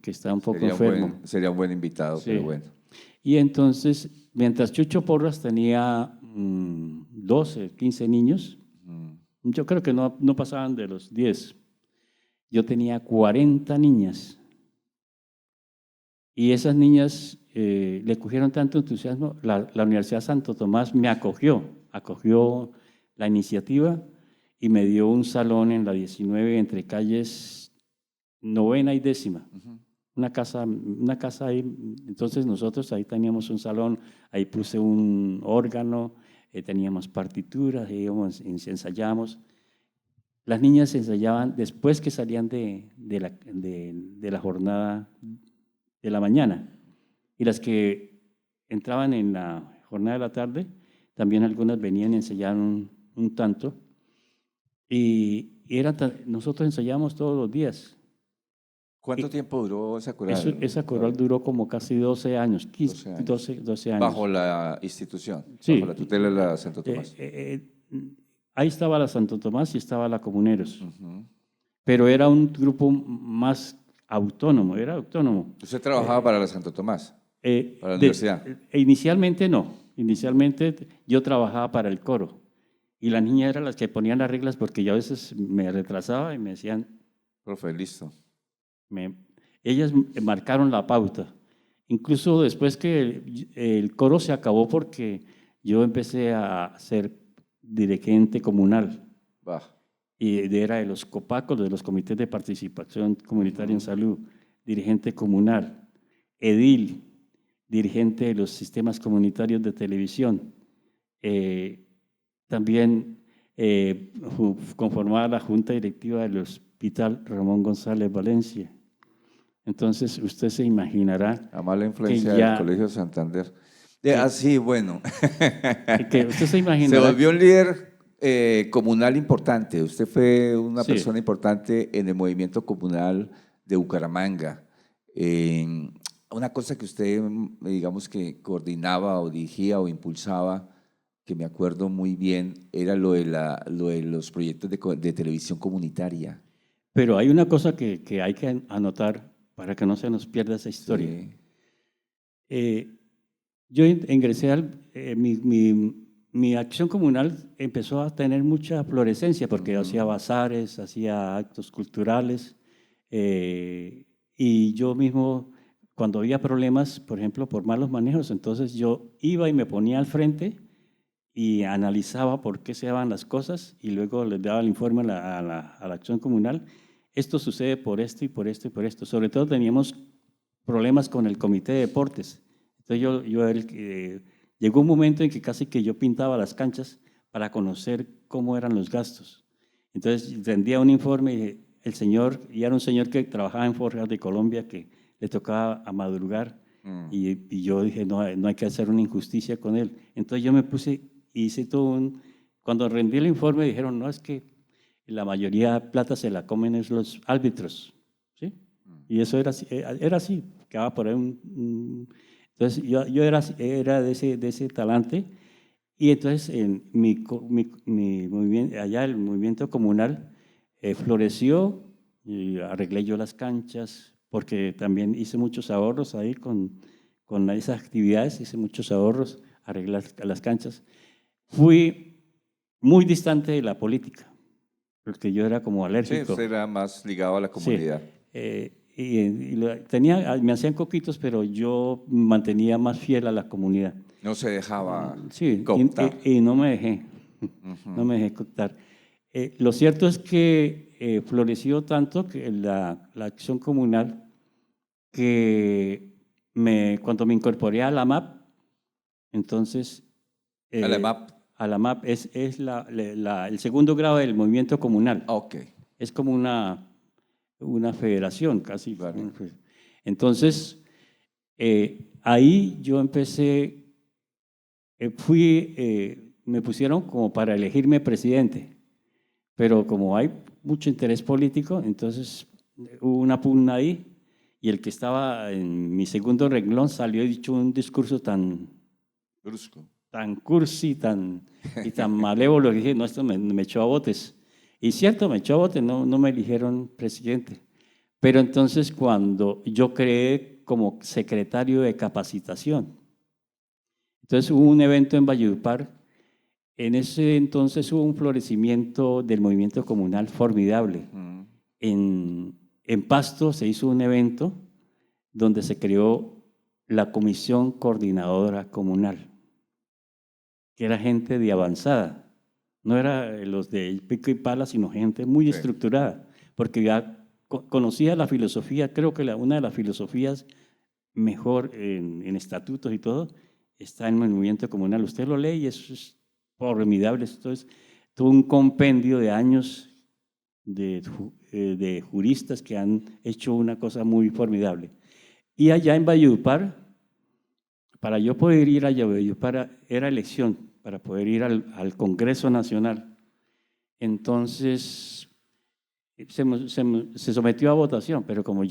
que está un poco enfermo. sería un buen invitado, pero Sí. bueno. Y entonces, mientras Chucho Porras tenía 12, 15 niños, Mm. yo creo que no pasaban de los 10. Yo tenía 40 niñas. Y esas niñas le cogieron tanto entusiasmo. La Universidad Santo Tomás me acogió la iniciativa y me dio un salón en la 19 entre calles 9ª y 10ª. Una casa ahí. Entonces nosotros ahí teníamos un salón, ahí puse un órgano, teníamos partituras, íbamos, ensayábamos. Las niñas ensayaban después que salían de la jornada de la mañana. Y las que entraban en la jornada de la tarde, también algunas venían y ensayaban un tanto. Y nosotros ensayábamos todos los días. ¿Cuánto tiempo duró esa coral? Esa coral duró como casi 12 años, 12 años. Bajo la institución, Sí. bajo la tutela de la Santo Tomás. Ahí estaba la Santo Tomás y estaba la Comuneros. Pero era un grupo más autónomo, era autónomo. ¿Usted trabajaba para la Santo Tomás? ¿Para la universidad? Inicialmente no. Inicialmente yo trabajaba para el coro. Y las niñas eran las que ponían las reglas porque yo a veces me retrasaba y me decían... Profe, listo. Ellas marcaron la pauta. Incluso después que el coro se acabó porque yo empecé a ser dirigente comunal. Bah. Y era de los COPACOS, de los Comités de Participación Comunitaria en Salud, dirigente comunal, edil, dirigente de los sistemas comunitarios de televisión. También conformaba la junta directiva del Hospital Ramón González Valencia. Entonces, usted se imaginará... A mala influencia del Colegio Santander. Así, bueno. Que usted se imaginará... Se volvió un líder comunal importante. Usted fue una persona importante en el movimiento comunal de Bucaramanga. Una cosa que usted, digamos que coordinaba o dirigía o impulsaba, que me acuerdo muy bien, era lo de los proyectos de televisión comunitaria. Pero hay una cosa que hay que anotar para que no se nos pierda esa historia. Sí. Yo ingresé mi acción comunal empezó a tener mucha florescencia porque hacía bazares, hacía actos culturales y yo mismo, cuando había problemas, por ejemplo, por malos manejos, entonces yo iba y me ponía al frente y analizaba por qué se daban las cosas y luego les daba el informe a la acción comunal. Esto sucede por esto y por esto y por esto. Sobre todo teníamos problemas con el comité de deportes. Entonces llegó un momento en que casi que yo pintaba las canchas para conocer cómo eran los gastos. Entonces rendía un informe y el señor, y era un señor que trabajaba en Forjas de Colombia, que le tocaba a madrugar, y yo dije, no hay que hacer una injusticia con él. Entonces yo me puse, hice todo cuando rendí el informe dijeron, no, es que la mayoría de plata se la comen es los árbitros, ¿sí? Y eso era así, quedaba por ahí entonces yo era de ese talante y entonces en mi movimiento, allá el movimiento comunal floreció y arreglé yo las canchas porque también hice muchos ahorros ahí con esas actividades, hice muchos ahorros, arreglé las canchas. Fui muy distante de la política porque yo era como alérgico. Sí, usted era más ligado a la comunidad. Sí, me hacían coquitos, pero yo mantenía más fiel a la comunidad. No se dejaba cooptar. Y no me dejé, no me dejé cooptar. Lo cierto es que floreció tanto que la acción comunal que cuando me incorporé a la MAP, entonces... ¿A la MAP? A la MAP es el segundo grado del movimiento comunal. Okay. Es como una federación casi. Vale. Entonces, ahí yo empecé, me pusieron como para elegirme presidente, pero como hay mucho interés político, entonces hubo una pugna ahí y el que estaba en mi segundo renglón salió y dicho un discurso tan brusco, tan cursi y tan malévolo que dije, no, esto me echó a botes. Y cierto, me echó a botes, no me eligieron presidente. Pero entonces cuando yo creé como secretario de capacitación, entonces hubo un evento en Valledupar, en ese entonces hubo un florecimiento del movimiento comunal formidable. En Pasto se hizo un evento donde se creó la Comisión Coordinadora Comunal, que era gente de avanzada, no era los de pico y pala, sino gente muy estructurada, porque ya conocía la filosofía, creo que una de las filosofías mejor en estatutos y todo, está en el movimiento comunal. Usted lo lee y eso es formidable, esto es todo un compendio de años de juristas que han hecho una cosa muy formidable. Y allá en Valledupar, para yo poder ir a Valledupar, era elección para poder ir al Congreso Nacional. Entonces, se sometió a votación, pero como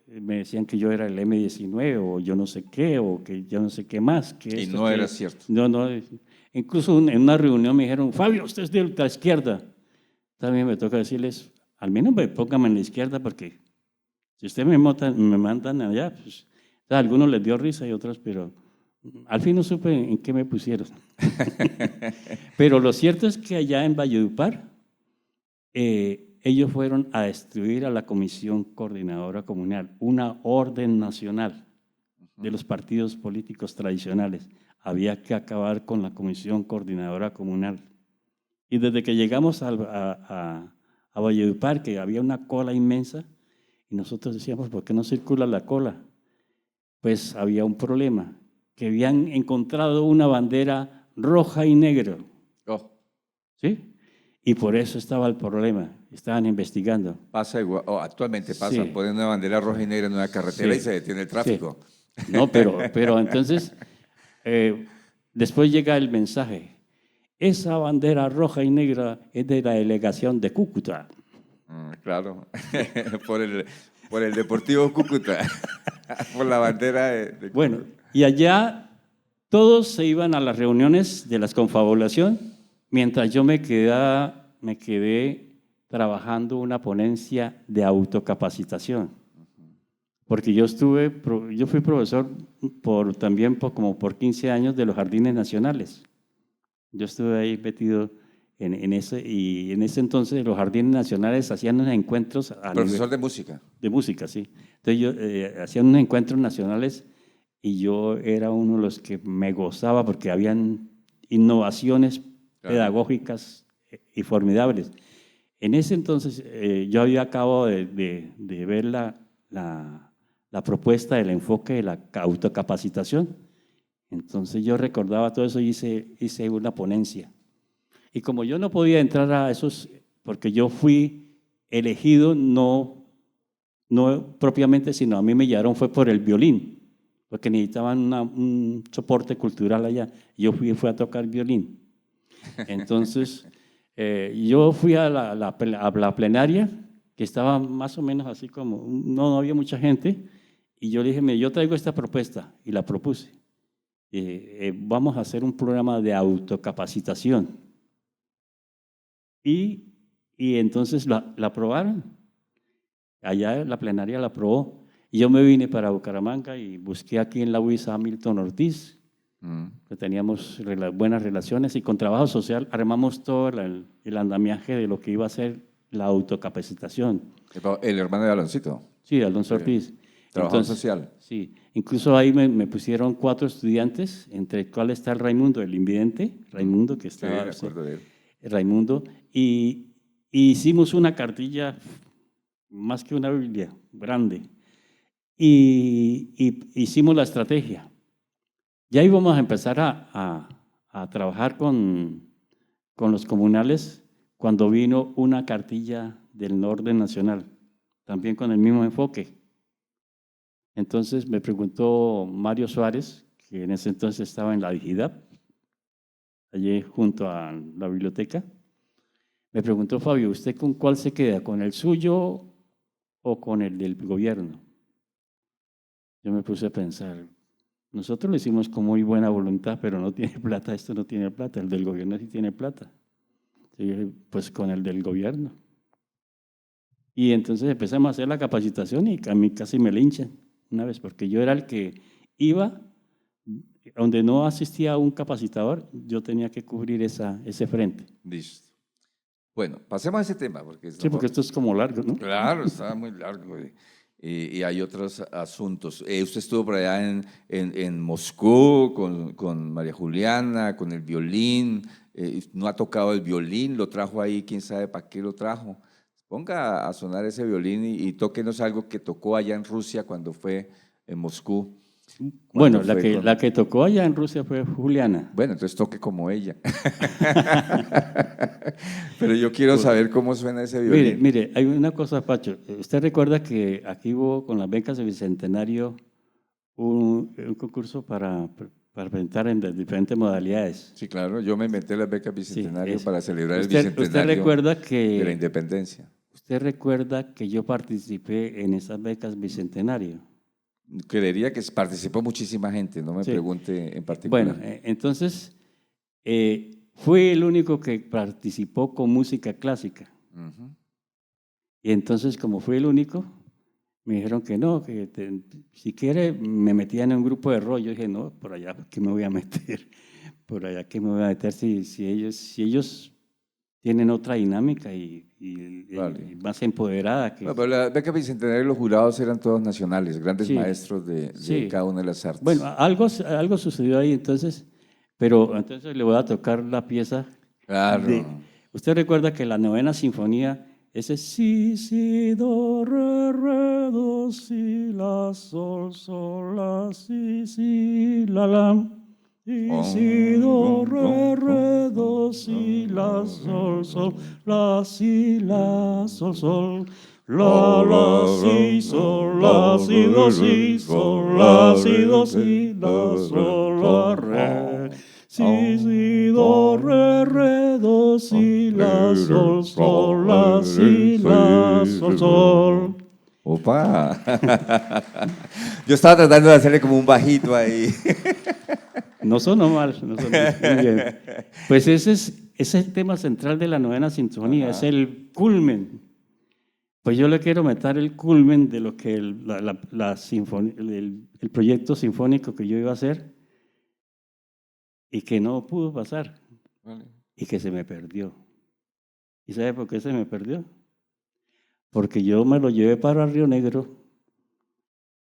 me decían que yo era el M19 o yo no sé qué, o que yo no sé qué más. Y no era cierto. No. Incluso en una reunión me dijeron, Fabio, usted es de la izquierda. También me toca decirles, al menos póngame en la izquierda, porque si usted me mandan allá, pues, a algunos les dio risa y otros, pero al fin no supe en qué me pusieron. Pero lo cierto es que allá en Valledupar, ellos fueron a destruir a la Comisión Coordinadora Comunal, una orden nacional de los partidos políticos tradicionales. Había que acabar con la Comisión Coordinadora Comunal. Y desde que llegamos a Valledupar, que había una cola inmensa, y nosotros decíamos, ¿por qué no circula la cola? Pues había un problema, que habían encontrado una bandera roja y negra. Oh. ¿Sí? Y por eso estaba el problema, estaban investigando. Pasa igual, actualmente pasa, Sí. Ponen una bandera roja y negra en una carretera Sí. y se detiene el tráfico. Sí. No, pero entonces, después llega el mensaje. Esa bandera roja y negra es de la delegación de Cúcuta. Claro, por el Deportivo Cúcuta, por la bandera de Bueno, y allá todos se iban a las reuniones de las confabulación, mientras yo me quedé trabajando una ponencia de autocapacitación. Porque yo fui profesor también como por 15 años de los Jardines Nacionales. Yo estuve ahí metido en ese, y en ese entonces los Jardines Nacionales hacían unos encuentros. Profesor de música. De música, sí. Entonces hacían unos encuentros nacionales y yo era uno de los que me gozaba porque habían innovaciones pedagógicas y formidables. En ese entonces yo había acabado de ver la propuesta del enfoque de la autocapacitación. Entonces yo recordaba todo eso y hice una ponencia. Y como yo no podía entrar a esos, porque yo fui elegido no propiamente, sino a mí me llevaron fue por el violín, porque necesitaban un soporte cultural allá. Yo fui a tocar violín. Entonces yo fui a la plenaria, que estaba más o menos así como, no había mucha gente, y yo le dije, yo traigo esta propuesta, y la propuse. Vamos a hacer un programa de autocapacitación. Y entonces la aprobaron. Allá la plenaria la aprobó. Y yo me vine para Bucaramanga y busqué aquí en la UIS a Milton Ortiz, que teníamos buenas relaciones, y con trabajo social armamos todo el andamiaje de lo que iba a ser la autocapacitación. El hermano de Aloncito. Sí, Alonso Ortiz. Trabajador social. Sí, incluso ahí me pusieron 4 estudiantes, entre el cual está el Raimundo, el invidente, Raimundo, que estaba… Sí, me acuerdo de él. Raimundo, y hicimos una cartilla, más que una Biblia, grande, y hicimos la estrategia. Ya íbamos a empezar a trabajar con los comunales cuando vino una cartilla del orden nacional, también con el mismo enfoque. Entonces me preguntó Mario Suárez, que en ese entonces estaba en la Digidad, allí junto a la biblioteca. Me preguntó, Fabio, ¿usted con cuál se queda? ¿Con el suyo o con el del gobierno? Yo me puse a pensar, nosotros lo hicimos con muy buena voluntad, pero no tiene plata, esto no tiene plata, el del gobierno sí tiene plata. Yo dije, pues con el del gobierno. Y entonces empezamos a hacer la capacitación y a mí casi me linchan una vez, porque yo era el que iba, donde no asistía a un capacitador, yo tenía que cubrir ese frente. Listo. Bueno, pasemos a ese tema. Sí, porque esto es como largo, ¿no? Claro, está muy largo y hay otros asuntos. Usted estuvo por allá en Moscú con María Juliana, con el violín. No ha tocado el violín, lo trajo ahí, quién sabe para qué lo trajo. Ponga a sonar ese violín y tóquenos algo que tocó allá en Rusia cuando fue en Moscú. Bueno, fue la que tocó allá en Rusia fue Juliana. Bueno, entonces toque como ella. Pero yo quiero saber cómo suena ese violín. Mire, hay una cosa, Pacho. ¿Usted recuerda que aquí hubo con las becas de Bicentenario un concurso para presentar en las diferentes modalidades? Sí, claro, yo me inventé las becas Sí, Bicentenario eso. para celebrar el ¿Usted Bicentenario recuerda de la que Independencia. yo participé en esas becas Bicentenario? Creería que participó muchísima gente, no me Sí. pregunte en Bueno, particular. entonces fui el único que participó con música clásica. Ujú. Y entonces, como fui el único, me dijeron que no, si quiere me metían en un grupo de rock. Yo dije, no, por allá, ¿qué me voy a meter? Por allá, ¿qué me voy a meter si ellos tienen otra dinámica Vale. y más empoderada? Bueno, pero la beca Bicentenario, los jurados eran todos nacionales, grandes Sí, maestros de sí. cada una de las artes. Bueno, algo sucedió ahí entonces, pero entonces le voy a tocar la pieza Claro. ¿Usted recuerda que la novena sinfonía, ese si, si, do, re, do, si, la, sol, la, si, la, si, do, re, do, si, la, sol, la, si, la, sol, la, si, sol, la, si, do, si, la, sol, la, re. Si, do, re, do, si, la, sol, la, si, la, sol. Opa. Yo estaba tratando de hacerle como un bajito ahí. No sonó mal, no sonó mal. Muy bien. Pues ese es el tema central de la novena sinfonía, es el culmen. Pues yo le quiero meter el culmen de lo que el proyecto sinfónico que yo iba a hacer y que no pudo pasar y que se me perdió. ¿Y sabe por qué se me perdió? Porque yo me lo llevé para Río Negro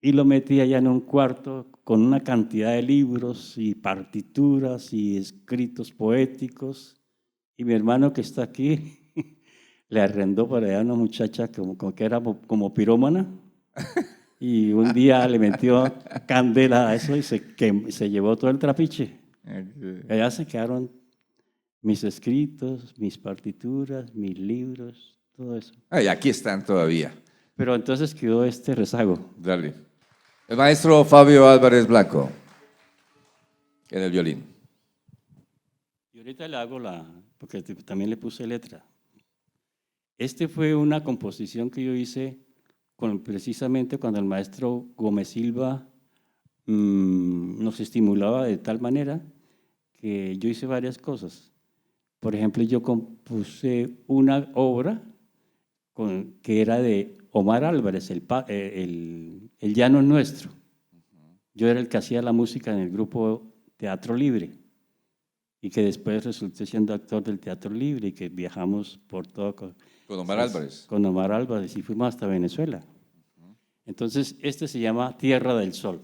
y lo metí allá en un cuarto con una cantidad de libros y partituras y escritos poéticos. Y mi hermano que está aquí le arrendó para allá a una muchacha como que era como pirómana. Y un día le metió candela a eso y se llevó todo el trapiche. Allá se quedaron mis escritos, mis partituras, mis libros, todo eso. Y aquí están todavía. Pero entonces quedó este rezago. Dale. El maestro Fabio Álvarez Blanco, en el violín. Y ahorita le hago porque también le puse letra. Este fue una composición que yo hice precisamente cuando el maestro Gómez Silva nos estimulaba de tal manera que yo hice varias cosas. Por ejemplo, yo compuse una obra que era de Omar Álvarez, el Llano es Nuestro. Yo era el que hacía la música en el grupo Teatro Libre y que después resulté siendo actor del Teatro Libre y que viajamos por todo. Con Omar Álvarez. Con Omar Álvarez y fuimos hasta Venezuela. Entonces, este se llama Tierra del Sol.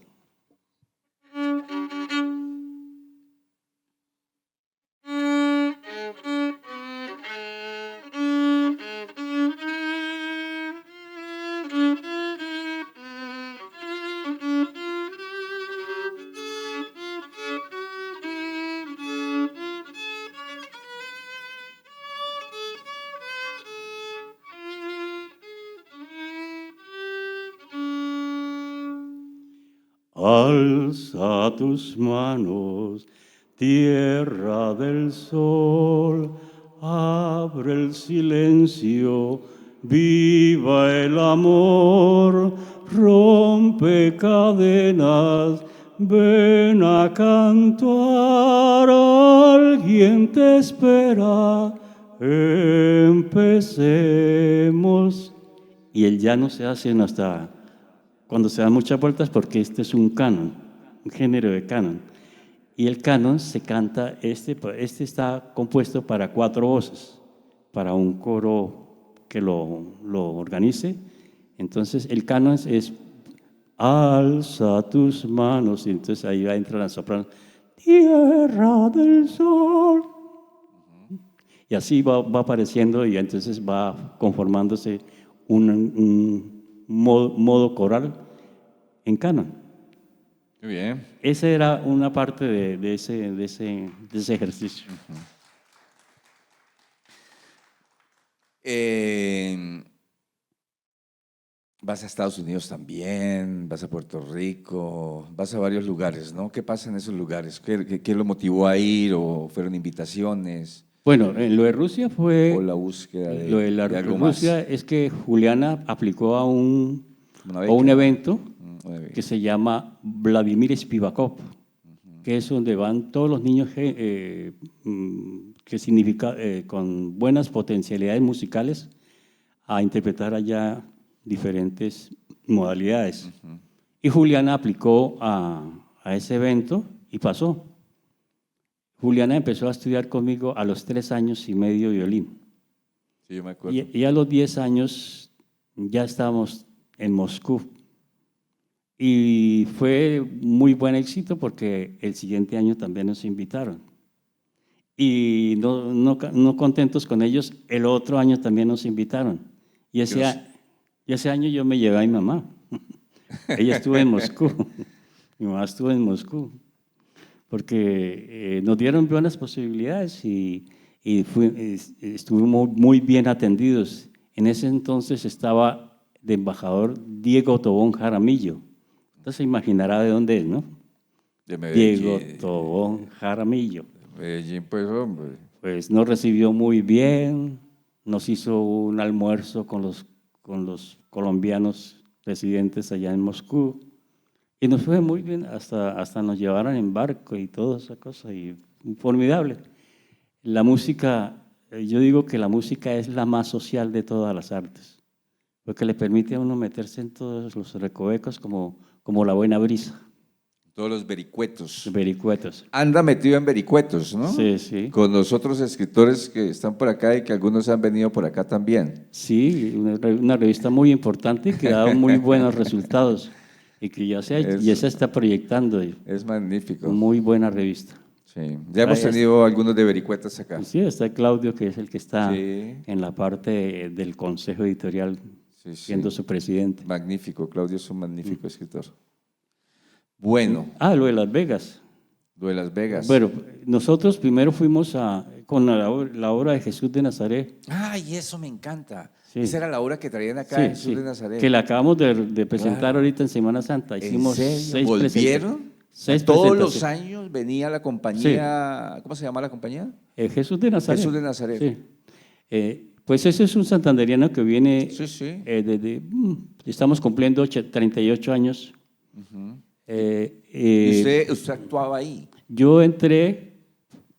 Alza tus manos, tierra del sol, abre el silencio, viva el amor, rompe cadenas, ven a cantar, alguien te espera, empecemos. Y el llano se hace hasta cuando se dan muchas vueltas porque este es un canon, un género de canon. Y el canon se canta, este está compuesto para 4 voces, para un coro que lo organice. Entonces el canon es alza tus manos, y entonces ahí va a entrar la soprano, tierra del sol. Y así va apareciendo y entonces va conformándose un modo coral en canon. Muy bien. Esa era una parte de ese ejercicio. Vas a Estados Unidos también, vas a Puerto Rico, vas a varios lugares, ¿no? ¿Qué pasa en esos lugares? ¿Qué lo motivó a ir o fueron invitaciones Bueno, en lo de Rusia o fue, la búsqueda lo de de algo Rusia más? es que Juliana aplicó a Una a un beca. evento Una beca. que se llama Vladimir Spivakov, que es donde van todos los niños que significa, con buenas potencialidades musicales a interpretar allá diferentes modalidades. Y Juliana aplicó a ese evento y pasó. Juliana empezó a estudiar conmigo a los 3 años y medio violín. Sí, yo me acuerdo. Y a los 10 años ya estábamos en Moscú. Y fue muy buen éxito porque el siguiente año también nos invitaron. Y no contentos con ellos, el otro año también nos invitaron. Y ese año yo me llevé a mi mamá. Ella estuvo en Moscú. Mi mamá estuvo en Moscú. Porque nos dieron buenas posibilidades y estuvimos muy bien atendidos. En ese entonces estaba de embajador Diego Tobón Jaramillo. Entonces se imaginará de dónde es, ¿no? De Diego Medellín. Tobón Jaramillo. Medellín, pues, hombre. Pues nos recibió muy bien, nos hizo un almuerzo con los colombianos residentes allá en Moscú y nos fue muy bien, hasta nos llevaron en barco y toda esa cosa, y formidable. La música, yo digo que la música es la más social de todas las artes, porque le permite a uno meterse en todos los recovecos como la buena brisa, Todos los vericuetos. vericuetos. Anda metido en vericuetos, ¿no? Sí, sí. Con los otros escritores que están por acá y que algunos han venido por acá también. Sí, una revista muy importante que ha dado muy buenos resultados y que ya se está proyectando. Es magnífico. Muy buena revista. Sí. Ya hemos tenido algunos de vericuetas acá. Sí, está Claudio, que es el que está Sí. en la parte del consejo editorial, Sí, sí. siendo su presidente. Magnífico. Claudio es un magnífico escritor. Bueno, Lo de Las Vegas. lo de Las Vegas. Bueno, nosotros primero fuimos con la obra de Jesús de Nazaret. Ay, eso me encanta. Sí. Esa era la obra que traían acá Sí, en Jesús sí, de Nazaret. que la acabamos de presentar Claro. ahorita en Semana Santa. Hicimos ¿En serio? 6 ¿Volvieron? seis Todos los presentaciones. años venía la compañía, ¿cómo se llama la compañía? Jesús de Nazaret. Jesús de Nazaret. Sí. Pues ese es un santanderiano que viene Sí, sí. estamos cumpliendo 38 años. ¿Y usted actuaba ahí? Yo entré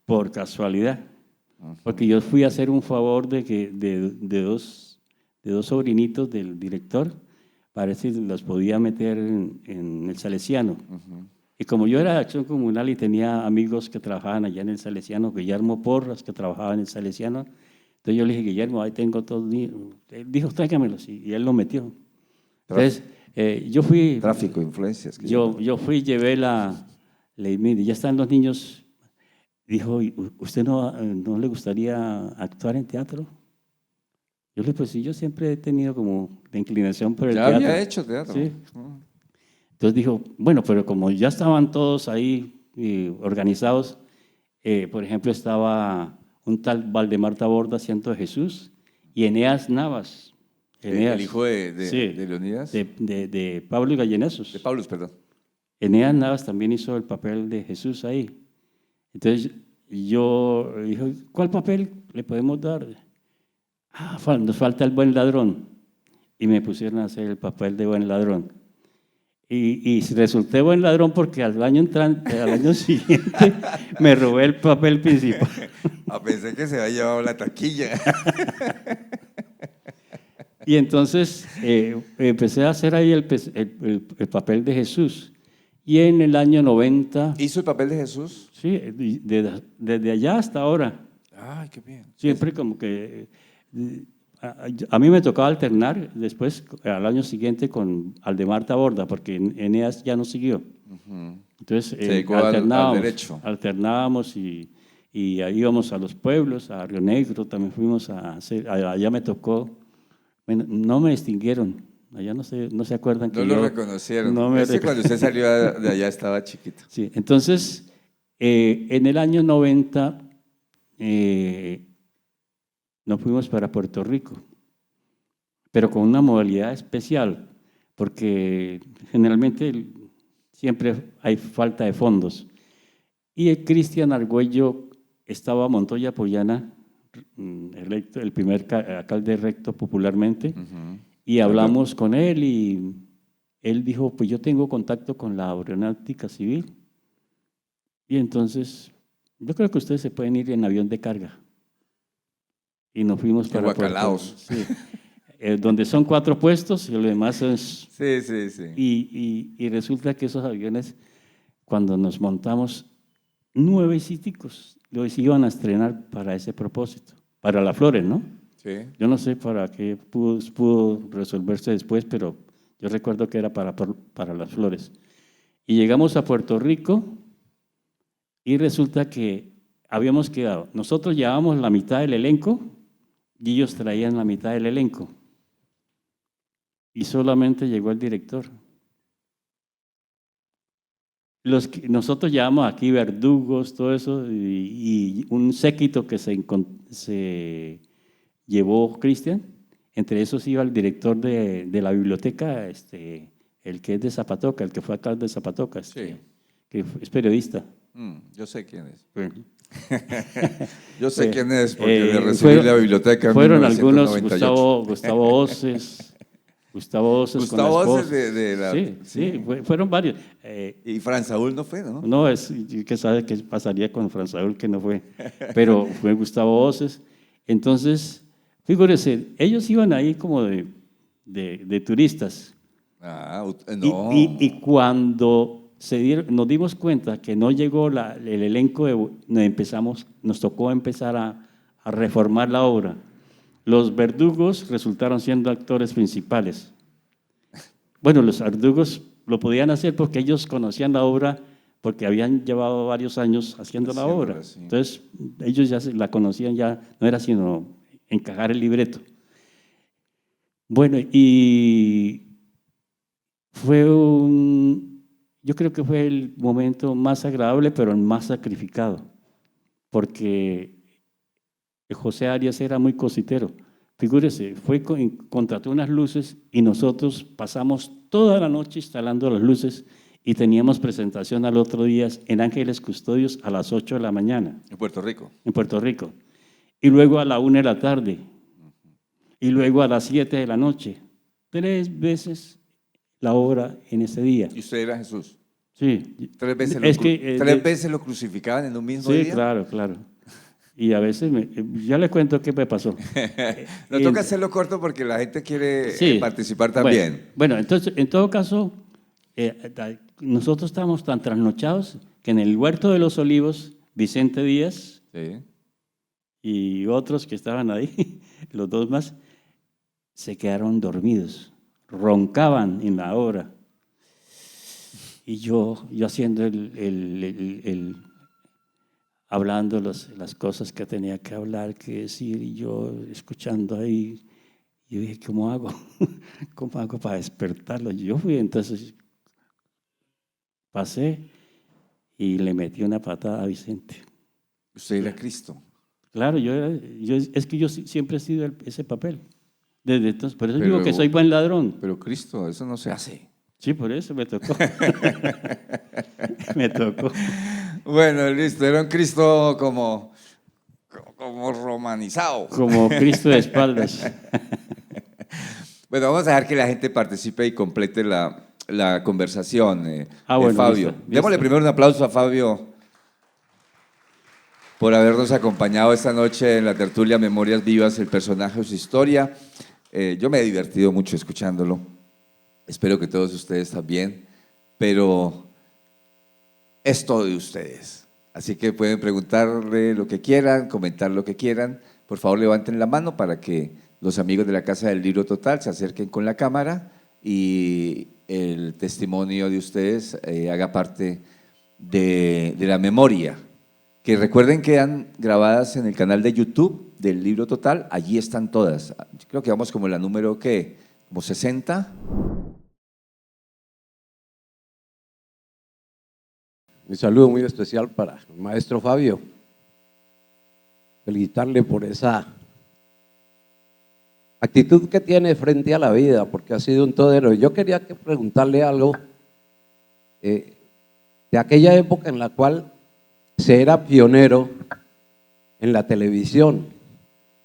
por casualidad, porque yo fui a hacer un favor de dos sobrinitos del director, para ver si los podía meter en el Salesiano. Y como yo era de Acción Comunal y tenía amigos que trabajaban allá en el Salesiano, Guillermo Porras, que trabajaba en el Salesiano, entonces yo le dije, Guillermo, ahí tengo todos. Él dijo, tráigamelos, y él lo metió. Entonces, yo fui... Tráfico, influencias. Yo fui, llevé ya están los niños. Dijo, ¿usted no le gustaría actuar en teatro? Yo le dije, pues sí, yo siempre he tenido como la inclinación por el Ya teatro. había hecho teatro. Sí. Entonces dijo, bueno, pero como ya estaban todos ahí organizados, por ejemplo, estaba un tal Valdemar Taborda haciendo de Jesús y Eneas Navas. El hijo de Sí, Leonidas. de Pablo y Gallenesos. De Pablo, perdón. Eneas Navas también hizo el papel de Jesús ahí. Entonces yo dije, ¿cuál papel le podemos dar? Nos falta el buen ladrón. Y me pusieron a hacer el papel de buen ladrón. Y resulté buen ladrón porque al año siguiente me robé el papel principal. Pensé que se había llevado la taquilla. Y entonces empecé a hacer ahí el papel de Jesús. Y en el año 90... ¿Hizo el papel de Jesús? Sí, desde allá hasta ahora. Ay, qué bien. Siempre como que... A mí me tocaba alternar después, al año siguiente, con Aldemar Taborda, porque Eneas ya no siguió. Entonces al derecho. Alternábamos y ahí íbamos a los pueblos, a Río Negro, también fuimos a hacer, allá me tocó, bueno, no me distinguieron, Allá no se acuerdan que No lo yo... reconocieron. No me Ese cuando usted salió de allá estaba chiquito. Sí, entonces, en el año 90 nos fuimos para Puerto Rico, pero con una modalidad especial, porque generalmente siempre hay falta de fondos. Y el Cristian Argüello estaba Montoya Pollana, electo, el primer alcalde recto popularmente, y hablamos con él y él dijo, pues yo tengo contacto con la aeronáutica civil y entonces yo creo que ustedes se pueden ir en avión de carga. Y nos fuimos para Guacalaos. Sí, donde son 4 puestos y lo demás es... Sí, sí, sí. Y resulta que esos aviones, cuando nos montamos, nuevecitos, los iban a estrenar para ese propósito, para las Flores, ¿no? Sí. Yo no sé para qué pudo resolverse después, pero yo recuerdo que era para las Flores. Y llegamos a Puerto Rico y resulta que habíamos quedado, nosotros llevábamos la mitad del elenco y ellos traían la mitad del elenco. Y solamente llegó el director. Nosotros llevamos aquí verdugos, todo eso, y un séquito que se llevó Cristian. Entre esos iba el director de la biblioteca, el que es de Zapatoca, el que fue alcalde de Zapatoca, Sí. que es periodista. Yo sé quién es. Bueno. Yo sé quién es porque le recibí la biblioteca en fueron 1998. algunos, Gustavo Oces. Gustavo Oces con la esposa. de la... Sí, fueron varios. Y Fran Saúl no fue, ¿no? No, que sabe qué pasaría con Fran Saúl, que no fue. Pero fue Gustavo Oces. Entonces, figúrese, ellos iban ahí como de turistas. No. Y cuando nos dimos cuenta que no llegó el elenco, nos tocó empezar a reformar la obra. Los verdugos resultaron siendo actores principales. Bueno, los verdugos lo podían hacer porque ellos conocían la obra, porque habían llevado varios años haciendo la obra. Sí. Entonces, ellos ya la conocían, ya no era sino encajar el libreto. Bueno, y yo creo que fue el momento más agradable, pero el más sacrificado, porque José Arias era muy cositero. Figúrese, contrató unas luces y nosotros pasamos toda la noche instalando las luces y teníamos presentación al otro día en Ángeles Custodios a las 8 de la mañana. En Puerto Rico. En Puerto Rico. Y luego a la 1 de la tarde. Y luego a las 7 de la noche. 3 veces la obra en ese día. ¿Y usted era Jesús? Sí. 3 veces, ¿3 veces lo crucificaban en un mismo día? Sí, claro. Y a veces, ya le cuento qué me pasó. Nos toca hacerlo corto porque la gente quiere participar también. Bueno, entonces, en todo caso, nosotros estábamos tan trasnochados que en el Huerto de los Olivos, Vicente Díaz y otros que estaban ahí, los 2 más, se quedaron dormidos, roncaban en la obra. Y yo haciendo hablando las cosas que tenía que hablar, que decir, y yo escuchando ahí, yo dije, ¿cómo hago? ¿Cómo hago para despertarlo? Yo fui, entonces pasé y le metí una patada a Vicente. ¿Usted era Cristo? Claro, es que yo siempre he sido ese papel. Desde entonces, por eso digo que soy buen ladrón. Pero Cristo, eso no se hace. Sí, por eso me tocó. Me tocó. Bueno, listo, era un Cristo como romanizado. Como Cristo de espaldas. Bueno, vamos a dejar que la gente participe y complete la conversación. Bueno, Fabio. listo. Démosle primero un aplauso a Fabio por habernos acompañado esta noche en la tertulia Memorias Vivas, el personaje o su historia. Yo me he divertido mucho escuchándolo. Espero que todos ustedes también, pero es todo de ustedes. Así que pueden preguntarle lo que quieran, comentar lo que quieran. Por favor, levanten la mano para que los amigos de la Casa del Libro Total se acerquen con la cámara y el testimonio de ustedes haga parte de la memoria. Que recuerden que quedan grabadas en el canal de YouTube del Libro Total. Allí están todas. Creo que vamos como la número, ¿qué? como 60. Mi saludo muy especial para el maestro Fabio. Felicitarle por esa actitud que tiene frente a la vida, porque ha sido un todero. Yo quería preguntarle algo de aquella época en la cual se era pionero en la televisión.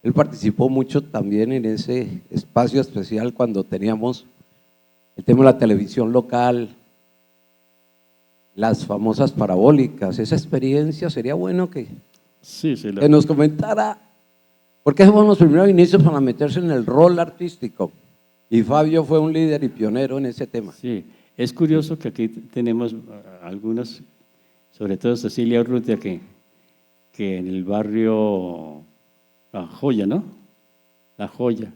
Él participó mucho también en ese espacio especial cuando teníamos el tema de la televisión local, las famosas parabólicas. Esa experiencia sería bueno que nos comentara, porque esos fueron los primeros inicios para meterse en el rol artístico. Y Fabio fue un líder y pionero en ese tema. Sí, es curioso que aquí tenemos algunos, sobre todo Cecilia Urrutia, que en el barrio La Joya, ¿no? La Joya.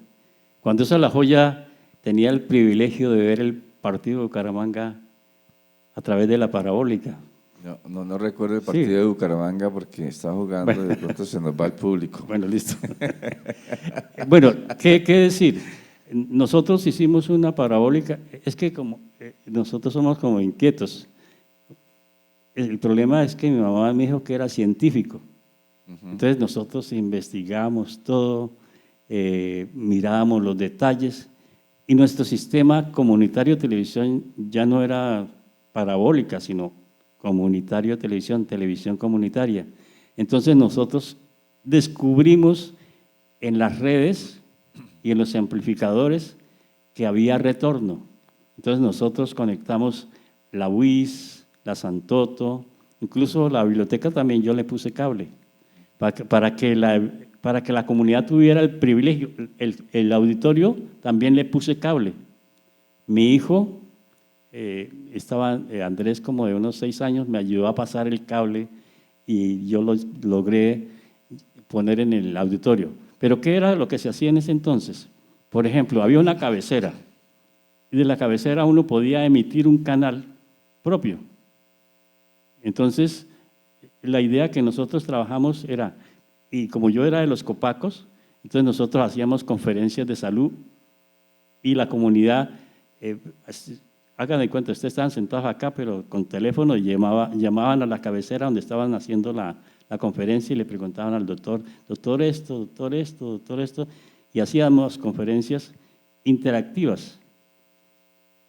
Cuando esa La Joya tenía el privilegio de ver el partido de Bucaramanga a través de la parabólica. No recuerdo el partido de Bucaramanga porque estaba jugando, bueno. De pronto se nos va el público. Bueno, listo. Bueno, ¿qué decir? Nosotros hicimos una parabólica, es que como nosotros somos como inquietos. El problema es que mi mamá me dijo que era científico. Entonces nosotros investigamos todo, mirábamos los detalles y nuestro sistema comunitario de televisión ya no era parabólica, sino comunitario de televisión, televisión comunitaria. Entonces nosotros descubrimos en las redes y en los amplificadores que había retorno. Entonces nosotros conectamos la UIS, la Santoto, incluso la biblioteca también yo le puse cable, para que la comunidad tuviera el privilegio. El auditorio también le puse cable. Mi hijo, Andrés, como de unos 6 años, me ayudó a pasar el cable y yo lo logré poner en el auditorio. Pero ¿qué era lo que se hacía en ese entonces? Por ejemplo, había una cabecera y de la cabecera uno podía emitir un canal propio. Entonces, la idea que nosotros trabajamos era, y como yo era de los Copacos, entonces nosotros hacíamos conferencias de salud y la comunidad, hagan de cuenta, ustedes estaban sentados acá, pero con teléfono y llamaban a la cabecera donde estaban haciendo la conferencia y le preguntaban al doctor esto, y hacíamos conferencias interactivas.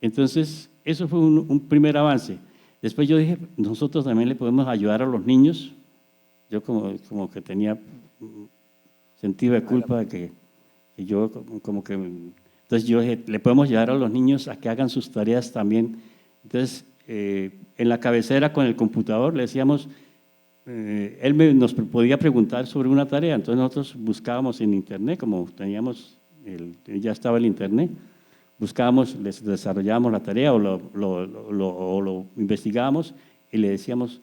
Entonces, eso fue un primer avance. Después yo dije, nosotros también le podemos ayudar a los niños. Yo como que tenía sentido de culpa de que yo como que... Entonces yo dije, le podemos ayudar a los niños a que hagan sus tareas también. Entonces, en la cabecera con el computador le decíamos, él nos podía preguntar sobre una tarea, entonces nosotros buscábamos en internet, como teníamos, ya estaba el internet, buscábamos, les desarrollábamos la tarea o lo investigábamos y le decíamos,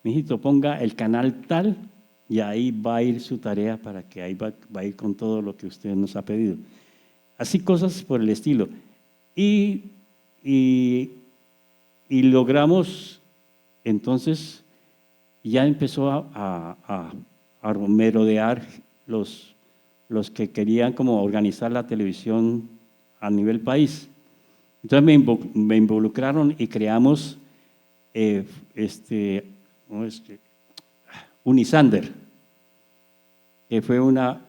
mijito, ponga el canal tal y ahí va a ir su tarea para que ahí va a ir con todo lo que usted nos ha pedido. Así cosas por el estilo. Y logramos, entonces, ya empezó a merodear los que querían como organizar la televisión a nivel país. Entonces me involucraron y creamos Unisander, que fue una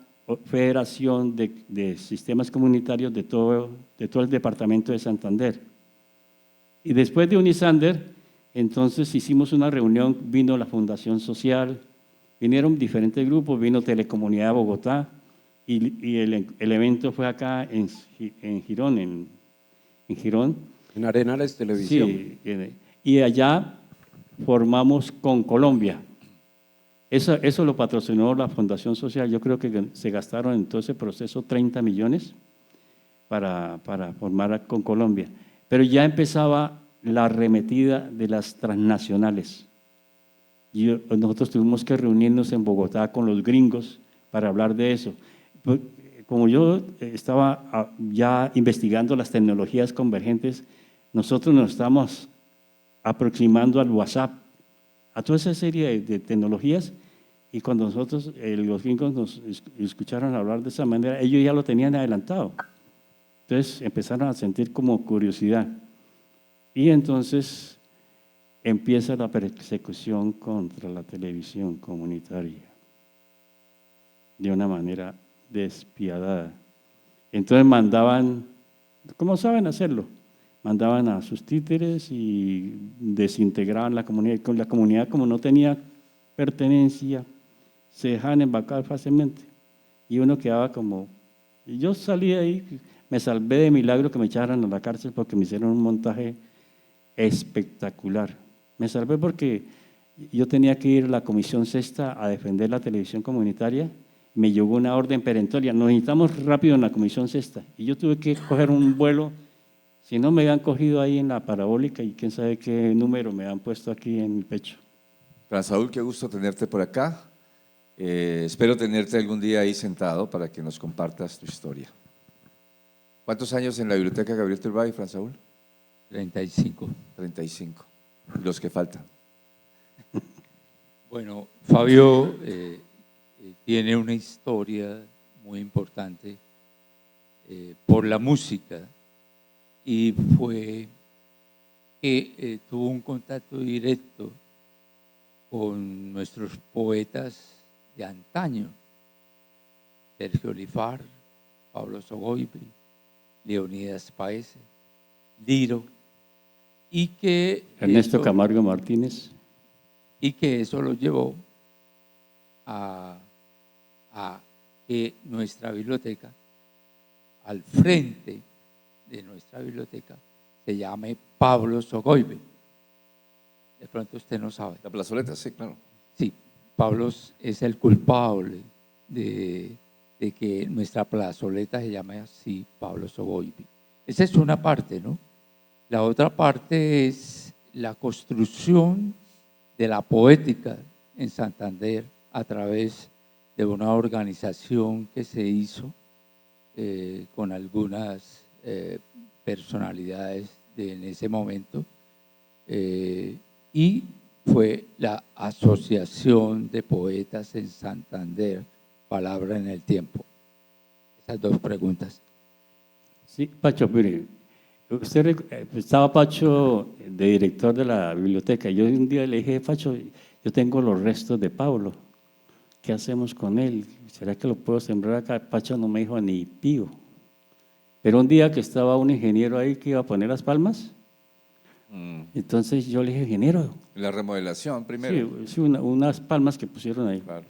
federación de sistemas comunitarios de todo el departamento de Santander. Y después de Unisander, entonces hicimos una reunión, vino la Fundación Social, vinieron diferentes grupos, vino Telecomunidad de Bogotá y el evento fue acá en Girón, en Girón. En Arenales Televisión. Sí, y allá formamos con Colombia. Eso lo patrocinó la Fundación Social. Yo creo que se gastaron en todo ese proceso 30 millones para formar con Colombia. Pero ya empezaba la arremetida de las transnacionales. Nosotros tuvimos que reunirnos en Bogotá con los gringos para hablar de eso. Como yo estaba ya investigando las tecnologías convergentes, nosotros nos estamos aproximando al WhatsApp, a toda esa serie de tecnologías, y cuando los gringos nos escucharon hablar de esa manera, ellos ya lo tenían adelantado. Entonces empezaron a sentir como curiosidad. Y entonces empieza la persecución contra la televisión comunitaria de una manera despiadada. Entonces mandaban, ¿cómo saben hacerlo? Mandaban a sus títeres y desintegraban la comunidad. Y con la comunidad, como no tenía pertenencia, se dejaban embarcar fácilmente. Y uno quedaba como... Y yo salí de ahí, me salvé de milagro que me echaran a la cárcel porque me hicieron un montaje espectacular. Me salvé porque yo tenía que ir a la Comisión Sexta a defender la televisión comunitaria. Me llegó una orden perentoria, nos necesitamos rápido en la Comisión Sexta. Y yo tuve que coger un vuelo, si no me habían cogido ahí en la parabólica y quién sabe qué número me han puesto aquí en mi pecho. Fran Saúl, qué gusto tenerte por acá. Espero tenerte algún día ahí sentado para que nos compartas tu historia. ¿Cuántos años en la Biblioteca Gabriel Turbay, Fran Saúl? 35. 35. ¿Y los que faltan? Bueno, Fabio tiene una historia muy importante por la música y fue que tuvo un contacto directo con nuestros poetas de antaño, Sergio Lifar, Pablo Sogoibe, Leonidas Paese, Liro, y que Ernesto Camargo Martínez. Y que eso lo llevó a que nuestra biblioteca, al frente de nuestra biblioteca, se llame Pablo Sogoibe. De pronto usted no sabe. La plazoleta, sí, claro. Sí, Pablo es el culpable de que nuestra plazoleta se llame así, Pablo Sogoibe. Esa es una parte, ¿no? La otra parte es la construcción de la poética en Santander a través de una organización que se hizo con algunas personalidades en ese momento y fue la Asociación de Poetas en Santander, Palabra en el Tiempo. Esas dos preguntas. Sí, Pacho, mire, usted estaba Pacho de director de la biblioteca. Yo un día le dije, Pacho, yo tengo los restos de Pablo. ¿Qué hacemos con él? ¿Será que lo puedo sembrar acá? Pacho no me dijo ni pío. Pero un día que estaba un ingeniero ahí que iba a poner las palmas, entonces yo le dije, ingeniero. La remodelación primero. Sí, unas palmas que pusieron ahí. Claro.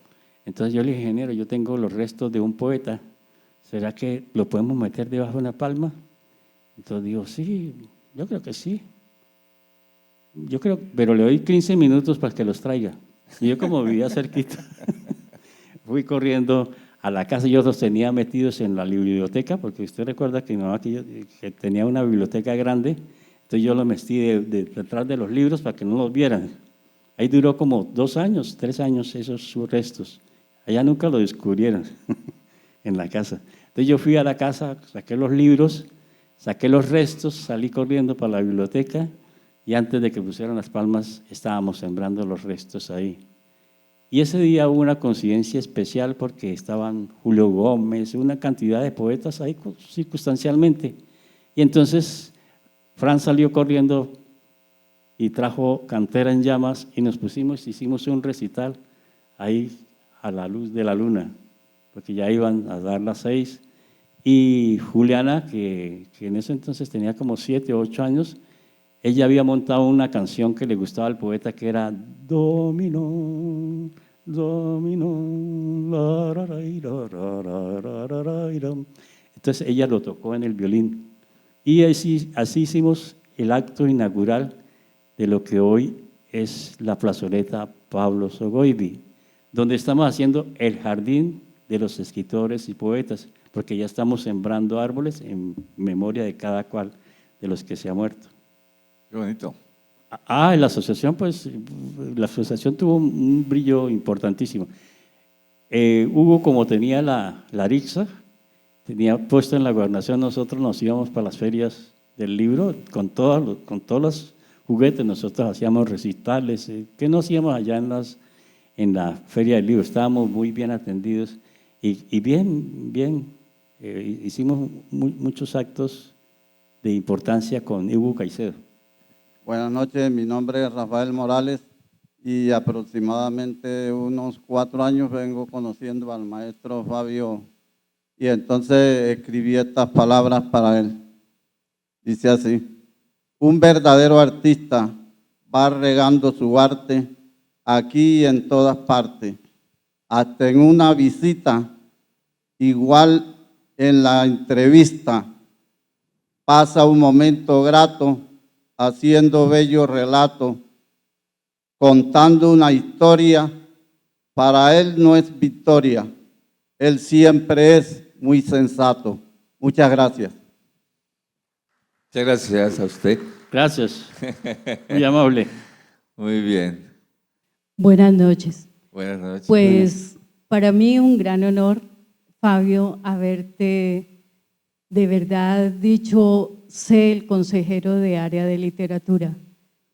Entonces yo le dije, ingeniero, yo tengo los restos de un poeta. ¿Será que lo podemos meter debajo de una palma? Entonces digo, sí, yo creo que sí. Yo creo, pero le doy 15 minutos para que los traiga. Y yo como vivía cerquita, fui corriendo a la casa. Yo los tenía metidos en la biblioteca, porque usted recuerda que mi mamá que tenía una biblioteca grande, entonces yo los metí detrás de los libros para que no los vieran. Ahí duró como 2 años, 3 años esos sus restos. Allá nunca lo descubrieron en la casa. Entonces yo fui a la casa, saqué los libros, saqué los restos, salí corriendo para la biblioteca y antes de que pusieran las palmas estábamos sembrando los restos ahí. Y ese día hubo una coincidencia especial porque estaban Julio Gómez, una cantidad de poetas ahí circunstancialmente. Y entonces Fran salió corriendo y trajo Cantera en Llamas y nos hicimos un recital ahí a la luz de la luna, porque ya iban a dar las 6. Y Juliana, que en ese entonces tenía como 7 o 8 años, ella había montado una canción que le gustaba al poeta que era Dominó, Dominó, la, ra, ra. Entonces ella lo tocó en el violín. Y así hicimos el acto inaugural de lo que hoy es la plazoleta Pablo Sogoibe, donde estamos haciendo el jardín de los escritores y poetas, porque ya estamos sembrando árboles en memoria de cada cual de los que se ha muerto. Qué bonito. La asociación, pues, la asociación tuvo un brillo importantísimo. Hugo, como tenía la Rixa, tenía puesto en la gobernación, nosotros nos íbamos para las ferias del libro con todos los juguetes, nosotros hacíamos recitales. ¿Qué no hacíamos allá en la feria del libro? Estábamos muy bien atendidos y bien Hicimos muchos actos de importancia con Hugo Caicedo. Buenas noches, mi nombre es Rafael Morales y aproximadamente unos 4 años vengo conociendo al maestro Fabio y entonces escribí estas palabras para él. Dice así: un verdadero artista va regando su arte aquí y en todas partes, hasta en una visita, igual en la entrevista, pasa un momento grato haciendo bello relato, contando una historia. Para él no es victoria, él siempre es muy sensato. Muchas gracias. Muchas gracias a usted. Gracias, muy amable. Muy bien. Buenas noches. Buenas noches. Pues para mí un gran honor, Fabio, haberte de verdad dicho, sé el consejero de área de literatura.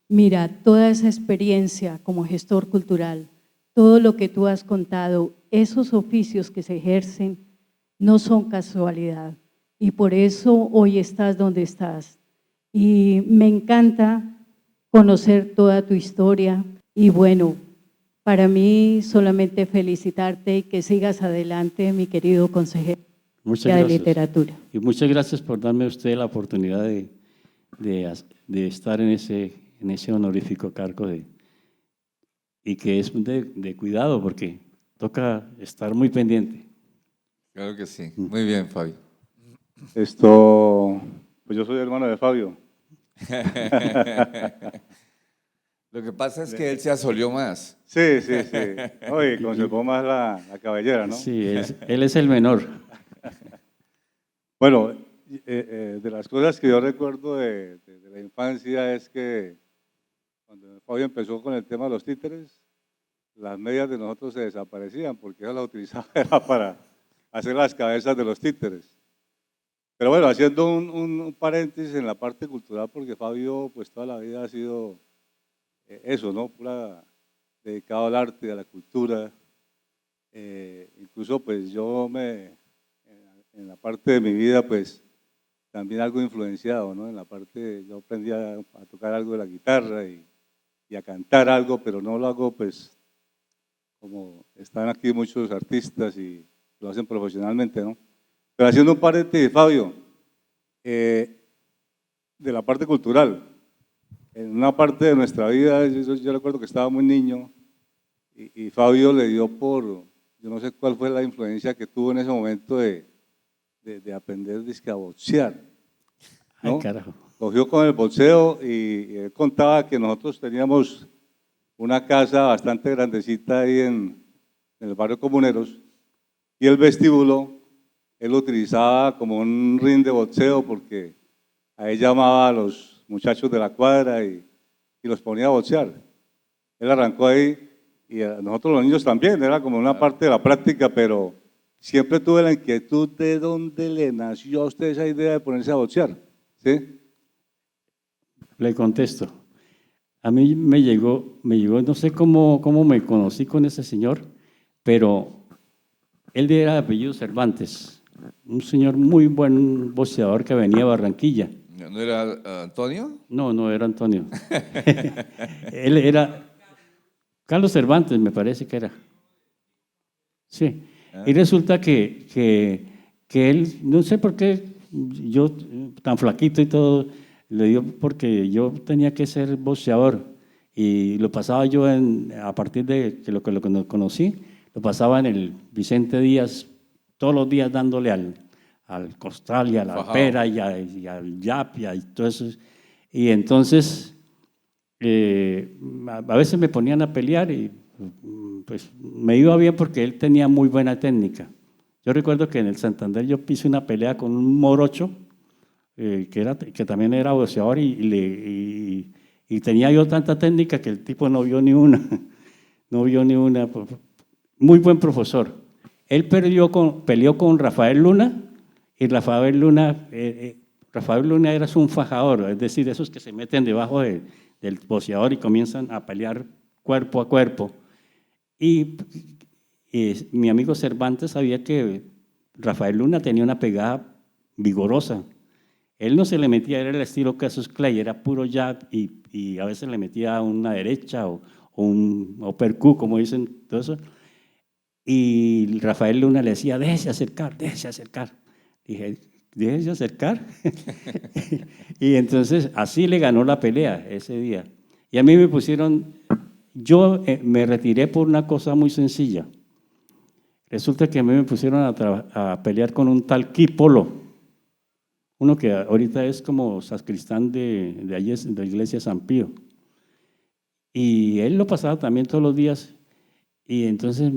Mira, toda esa experiencia como gestor cultural, todo lo que tú has contado, esos oficios que se ejercen no son casualidad y por eso hoy estás donde estás. Y me encanta conocer toda tu historia y bueno, para mí solamente felicitarte y que sigas adelante, mi querido consejero Muchas de gracias. literatura. Y muchas gracias por darme a usted la oportunidad de estar en ese honorífico cargo y que es de cuidado porque toca estar muy pendiente. Claro que sí. Muy bien, Fabio. Pues yo soy hermano de Fabio. Lo que pasa es que él se asolió más. Sí. Oye, conservó más la cabellera, ¿no? Sí, él es el menor. Bueno, de las cosas que yo recuerdo de la infancia es que cuando Fabio empezó con el tema de los títeres, las medias de nosotros se desaparecían porque ella las utilizaba era para hacer las cabezas de los títeres. Pero bueno, haciendo un paréntesis en la parte cultural, porque Fabio pues toda la vida ha sido eso, ¿no? Pura dedicado al arte, a la cultura. Incluso pues yo en la parte de mi vida pues también algo influenciado, ¿no? En la parte, yo aprendí a tocar algo de la guitarra y a cantar algo, pero no lo hago pues como están aquí muchos artistas y lo hacen profesionalmente, ¿no? Pero haciendo un paréntesis, Fabio, de la parte cultural, en una parte de nuestra vida, yo recuerdo que estaba muy niño y Fabio le dio yo no sé cuál fue la influencia que tuvo en ese momento de aprender dizque, a boxear, ¿no? Ay, carajo. Cogió con el boxeo y él contaba que nosotros teníamos una casa bastante grandecita ahí en el barrio Comuneros y el vestíbulo él lo utilizaba como un ring de boxeo porque ahí llamaba a los muchachos de la cuadra y los ponía a boxear. Él arrancó ahí y a nosotros los niños también, era como una parte de la práctica, pero siempre tuve la inquietud de dónde le nació a usted esa idea de ponerse a boxear, ¿sí? Le contesto. A mí me llegó, no sé cómo me conocí con ese señor, pero él era de apellido Cervantes, un señor muy buen boxeador que venía de Barranquilla. ¿No era Antonio? No era Antonio. Él era Carlos Cervantes, me parece que era. Sí. Y resulta que él, no sé por qué, yo tan flaquito y todo, le dio porque yo tenía que ser boxeador y lo pasaba yo a partir de que lo conocí, lo pasaba en el Vicente Díaz todos los días dándole al costal y a la Fajao. pera y al yapia y todo eso. Y entonces a veces me ponían a pelear y pues me iba bien porque él tenía muy buena técnica. Yo recuerdo que en el Santander yo hice una pelea con un morocho que también era boxeador y tenía yo tanta técnica que el tipo no vio ni una. No vio ni una. Muy buen profesor. Él peleó con Rafael Luna y Rafael Luna era un fajador, es decir, esos que se meten debajo del boxeador y comienzan a pelear cuerpo a cuerpo. Y mi amigo Cervantes sabía que Rafael Luna tenía una pegada vigorosa. Él no se le metía, era el estilo Cassius Clay, era puro jab y a veces le metía una derecha o un uppercut, como dicen, todo eso. Y Rafael Luna le decía, déjese acercar, déjese acercar. Dije, déjese acercar. Y entonces así le ganó la pelea ese día. Y a mí me pusieron, yo me retiré por una cosa muy sencilla. Resulta que a mí me pusieron a pelear con un tal Kipolo, uno que ahorita es como sacristán de allí, de la iglesia San Pío. Y él lo pasaba también todos los días. Y entonces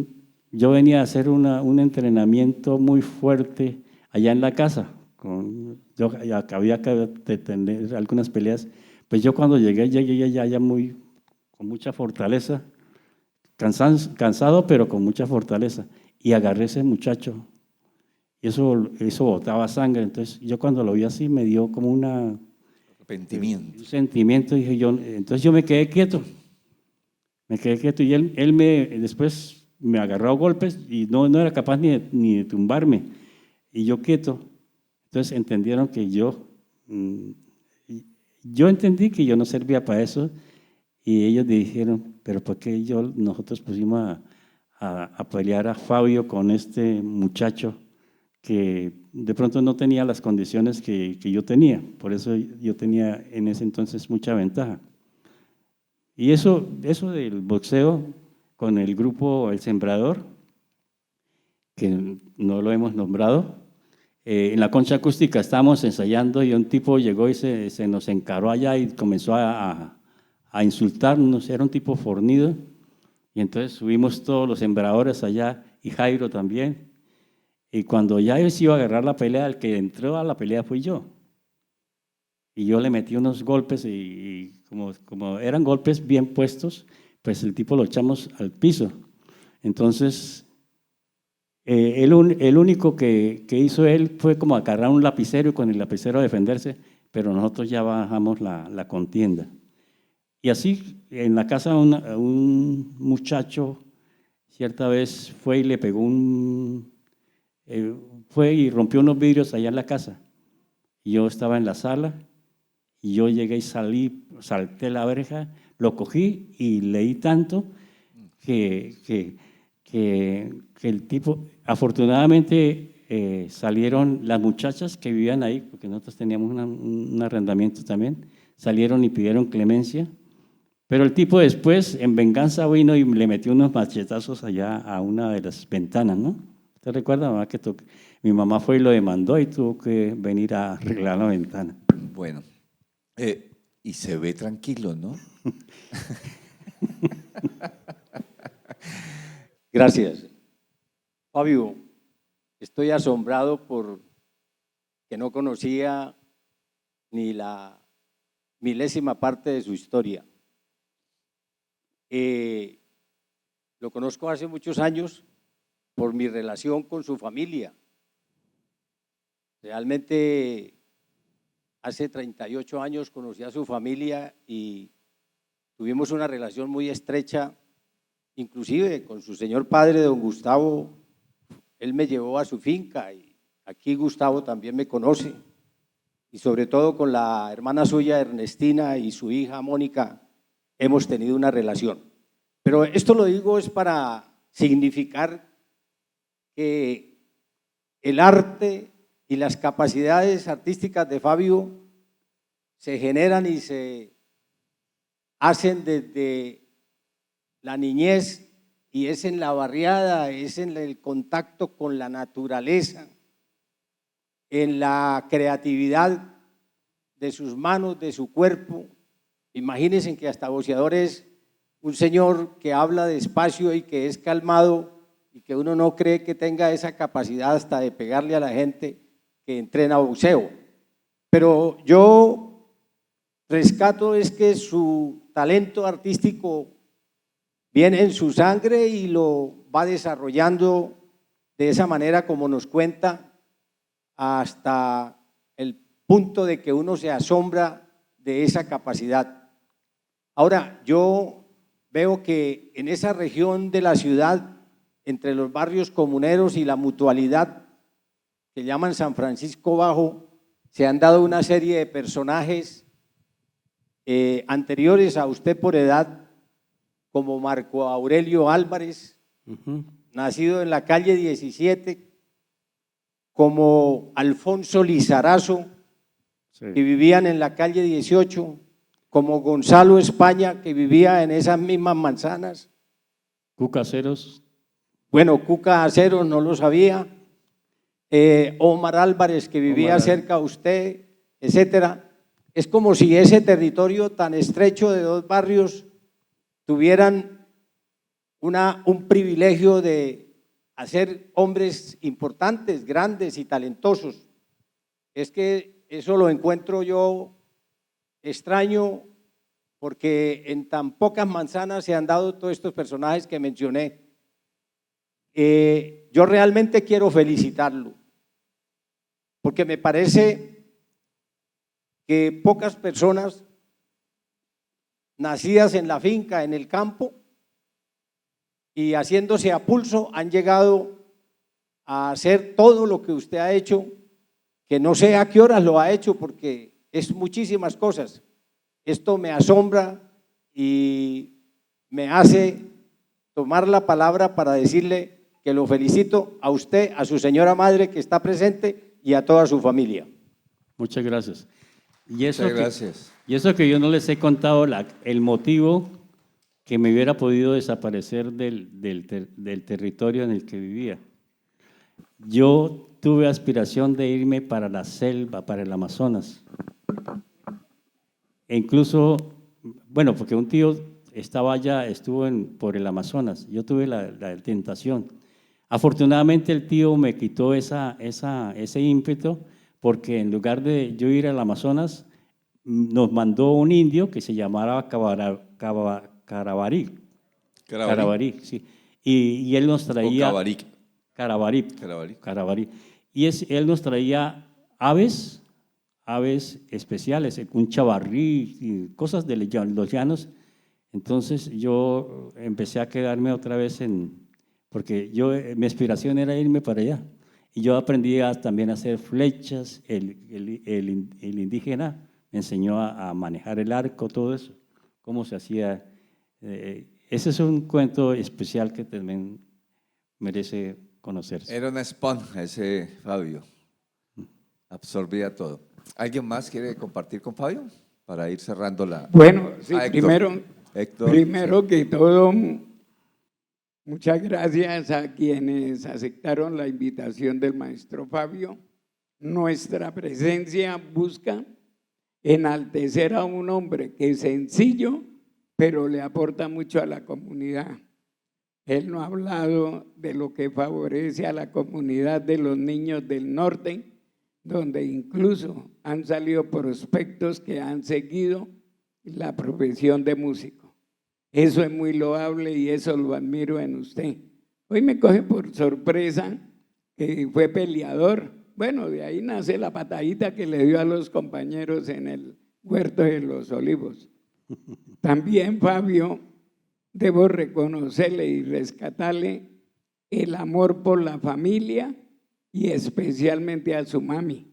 yo venía a hacer un entrenamiento muy fuerte allá en la casa. Yo había que tener algunas peleas. Pues yo cuando llegué ya con mucha fortaleza, cansado, pero con mucha fortaleza. Y agarré a ese muchacho. Y eso botaba sangre. Entonces yo cuando lo vi así me dio como un sentimiento. Dije yo, entonces yo me quedé quieto. Y él después me agarró a golpes y no era capaz ni de tumbarme. Y yo quieto. Entonces entendieron que yo entendí que yo no servía para eso. Y ellos dijeron, pero ¿por qué nosotros pusimos a pelear a Fabio con este muchacho que de pronto no tenía las condiciones que yo tenía? Por eso yo tenía en ese entonces mucha ventaja. Y eso del boxeo con el grupo El Sembrador, que no lo hemos nombrado, en la concha acústica estábamos ensayando y un tipo llegó y se nos encaró allá y comenzó a insultarnos. Era un tipo fornido. Y entonces subimos todos los sembradores allá y Jairo también. Y cuando ya se iba a agarrar la pelea, el que entró a la pelea fui yo. Y yo le metí unos golpes y como eran golpes bien puestos, pues el tipo lo echamos al piso. Entonces, el único que hizo él fue como agarrar un lapicero y con el lapicero defenderse, pero nosotros ya bajamos la contienda. Y así, en la casa un muchacho, cierta vez fue y le pegó fue y rompió unos vidrios allá en la casa. Y yo estaba en la sala y yo llegué y salté la verja, lo cogí y leí tanto que el tipo, afortunadamente salieron las muchachas que vivían ahí, porque nosotros teníamos un arrendamiento también, salieron y pidieron clemencia. Pero el tipo después, en venganza, vino y le metió unos machetazos allá a una de las ventanas, ¿no? ¿Usted recuerda, mamá, que mi mamá fue y lo demandó y tuvo que venir a arreglar la ventana? Bueno, y se ve tranquilo, ¿no? Gracias. Fabio, estoy asombrado por que no conocía ni la milésima parte de su historia. Lo conozco hace muchos años por mi relación con su familia. Realmente hace 38 años conocí a su familia y tuvimos una relación muy estrecha, inclusive con su señor padre, don Gustavo. Él me llevó a su finca y aquí Gustavo también me conoce, y sobre todo con la hermana suya Ernestina y su hija Mónica hemos tenido una relación. Pero esto lo digo es para significar que el arte y las capacidades artísticas de Fabio se generan y se hacen desde la niñez, y es en la barriada, es en el contacto con la naturaleza, en la creatividad de sus manos, de su cuerpo. Imagínense que hasta boxeador es un señor que habla despacio y que es calmado y que uno no cree que tenga esa capacidad hasta de pegarle a la gente que entrena boxeo. Pero yo rescato es que su talento artístico viene en su sangre y lo va desarrollando de esa manera como nos cuenta, hasta el punto de que uno se asombra de esa capacidad. Ahora, yo veo que en esa región de la ciudad, entre los barrios comuneros y la mutualidad, que llaman San Francisco Bajo, se han dado una serie de personajes anteriores a usted por edad, como Marco Aurelio Álvarez, nacido en la calle 17, como Alfonso Lizarazo, que vivían en la calle 18, como Gonzalo España, que vivía en esas mismas manzanas. Cuca Aceros. Bueno, Cuca Aceros no lo sabía. Omar Álvarez, que vivía cerca de usted, etcétera. Es como si ese territorio tan estrecho de dos barrios tuvieran un privilegio de hacer hombres importantes, grandes y talentosos. Es que eso lo encuentro yo extraño, porque en tan pocas manzanas se han dado todos estos personajes que mencioné. Yo realmente quiero felicitarlo, porque me parece que pocas personas nacidas en la finca, en el campo, y haciéndose a pulso, han llegado a hacer todo lo que usted ha hecho, que no sé a qué horas lo ha hecho, porque es muchísimas cosas. Esto me asombra y me hace tomar la palabra para decirle que lo felicito a usted, a su señora madre que está presente y a toda su familia. Muchas gracias. Muchas gracias. Y eso que yo no les he contado, el motivo que me hubiera podido desaparecer del territorio en el que vivía. Yo tuve aspiración de irme para la selva, para el Amazonas. E incluso, bueno, porque un tío estaba allá, estuvo por el Amazonas. Yo tuve la tentación. Afortunadamente el tío me quitó ese ímpetu, porque en lugar de yo ir al Amazonas, nos mandó un indio que se llamaba Carabarí, sí. Y él nos traía… Carabarí. Y él nos traía aves especiales, un chavarrí, y cosas de los llanos. Entonces yo empecé a quedarme otra vez porque mi aspiración era irme para allá. Y yo aprendí también a hacer flechas. El indígena me enseñó a manejar el arco, todo eso, cómo se hacía. Ese es un cuento especial que también merece conocerse. Era una esponja ese Fabio, absorbía todo. ¿Alguien más quiere compartir con Fabio para ir cerrando la… Bueno, sí, Héctor, primero que todo, muchas gracias a quienes aceptaron la invitación del maestro Fabio. Nuestra presencia busca enaltecer a un hombre que es sencillo, pero le aporta mucho a la comunidad. Él no ha hablado de lo que favorece a la comunidad de los niños del norte, donde incluso han salido prospectos que han seguido la profesión de músico. Eso es muy loable y eso lo admiro en usted. Hoy me coge por sorpresa que fue peleador. Bueno, de ahí nace la patadita que le dio a los compañeros en el Huerto de los Olivos. También, Fabio, debo reconocerle y rescatarle el amor por la familia y especialmente a su mami.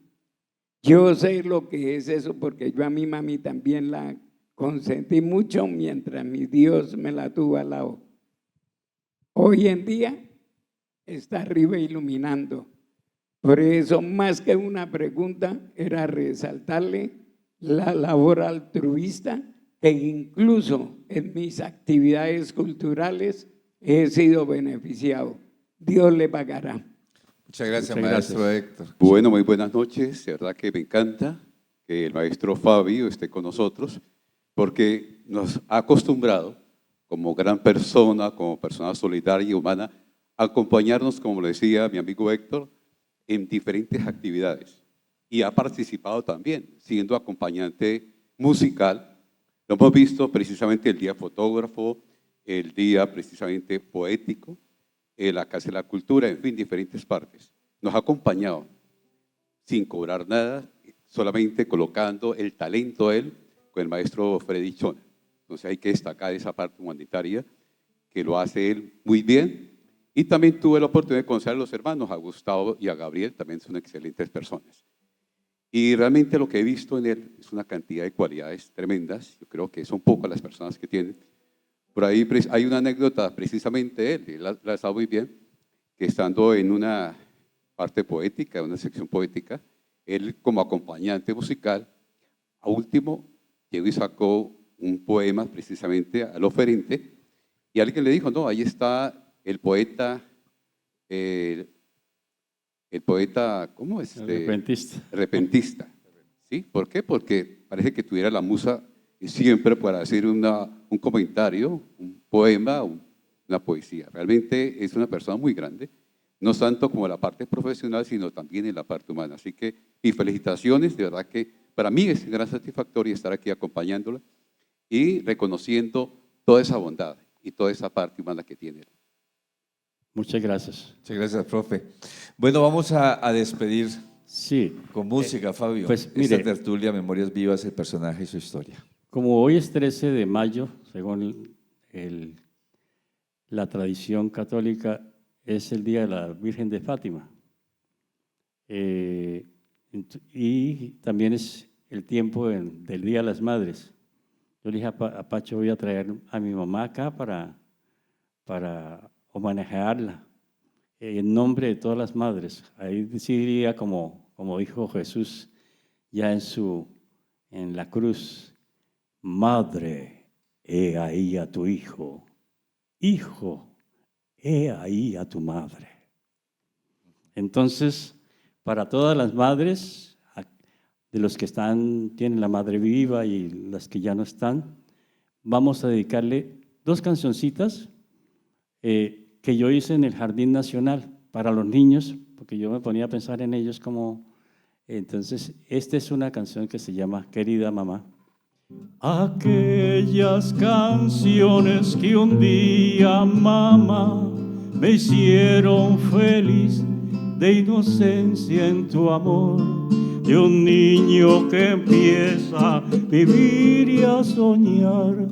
Yo sé lo que es eso porque yo a mi mami también la consentí mucho mientras mi Dios me la tuvo al lado. Hoy en día está arriba iluminando. Por eso, más que una pregunta, era resaltarle la labor altruista que incluso en mis actividades culturales he sido beneficiado. Dios le pagará. Muchas gracias, maestro Héctor. Bueno, muy buenas noches. De verdad que me encanta que el maestro Fabio esté con nosotros, porque nos ha acostumbrado, como gran persona, como persona solidaria y humana, a acompañarnos, como le decía mi amigo Héctor, en diferentes actividades. Y ha participado también, siendo acompañante musical. Lo hemos visto precisamente el día fotógrafo, el día precisamente poético, la Casa de la Cultura, en fin, diferentes partes. Nos ha acompañado sin cobrar nada, solamente colocando el talento a él con el maestro Freddy Chona. Entonces hay que destacar esa parte humanitaria que lo hace él muy bien Y también tuve la oportunidad de conocer a los hermanos, a Gustavo y a Gabriel, también son excelentes personas. Y realmente lo que he visto en él es una cantidad de cualidades tremendas. Yo creo que son pocas las personas que tienen. Por ahí hay una anécdota precisamente de él, y la he estado muy bien, que estando en una parte poética, una sección poética, él como acompañante musical, a último llegó y sacó un poema precisamente al oferente, y alguien le dijo, no, ahí está el poeta, el poeta, ¿cómo es? El repentista. Repentista. ¿Sí? ¿Por qué? Porque parece que tuviera la musa siempre para hacer un comentario, un poema, una poesía. Realmente es una persona muy grande, no tanto como la parte profesional, sino también en la parte humana. Así que mis felicitaciones, de verdad que para mí es gran satisfactorio estar aquí acompañándola y reconociendo toda esa bondad y toda esa parte humana que tiene él. Muchas gracias. Muchas gracias, profe. Bueno, vamos a despedir Sí. con música, Fabio. Pues, Esta mire, tertulia, Memorias Vivas, el personaje y su historia. como hoy es 13 de mayo, según la tradición católica, es el día de la Virgen de Fátima. Y también es el tiempo del Día de las Madres. Yo le dije a Pacho, voy a traer a mi mamá acá para homenajearla en nombre de todas las madres. Ahí sí diría como dijo Jesús ya en la cruz, madre, he ahí a tu hijo, hijo, he ahí a tu madre. Entonces, para todas las madres, de los que tienen la madre viva y las que ya no están, vamos a dedicarle 2 cancioncitas que yo hice en el Jardín Nacional para los niños, porque yo me ponía a pensar en ellos como... Entonces, esta es una canción que se llama Querida Mamá. Aquellas canciones que un día, mamá, me hicieron feliz de inocencia en tu amor, de un niño que empieza a vivir y a soñar.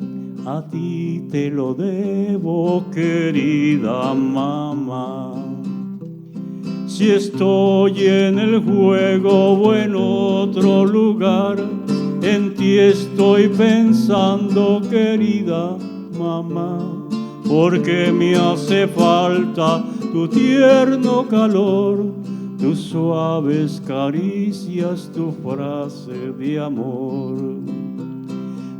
A ti te lo debo, querida mamá. Si estoy en el juego o en otro lugar, en ti estoy pensando, querida mamá, porque me hace falta tu tierno calor, tus suaves caricias, tu frase de amor.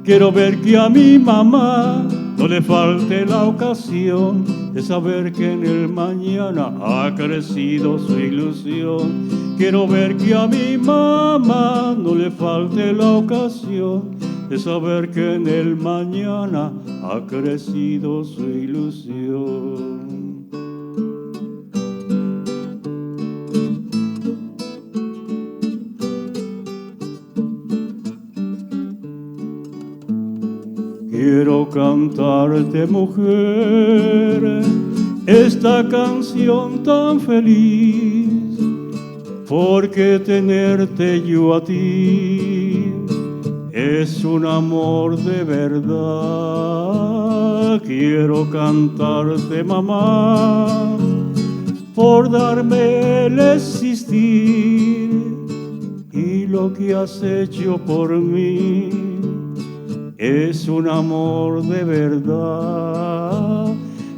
Quiero ver que a mi mamá no le falte la ocasión de saber que en el mañana ha crecido su ilusión. Quiero ver que a mi mamá no le falte la ocasión de saber que en el mañana ha crecido su ilusión. Quiero cantarte, mujer, esta canción tan feliz, porque tenerte yo a ti es un amor de verdad. Quiero cantarte, mamá, por darme el existir y lo que has hecho por mí. Es un amor de verdad.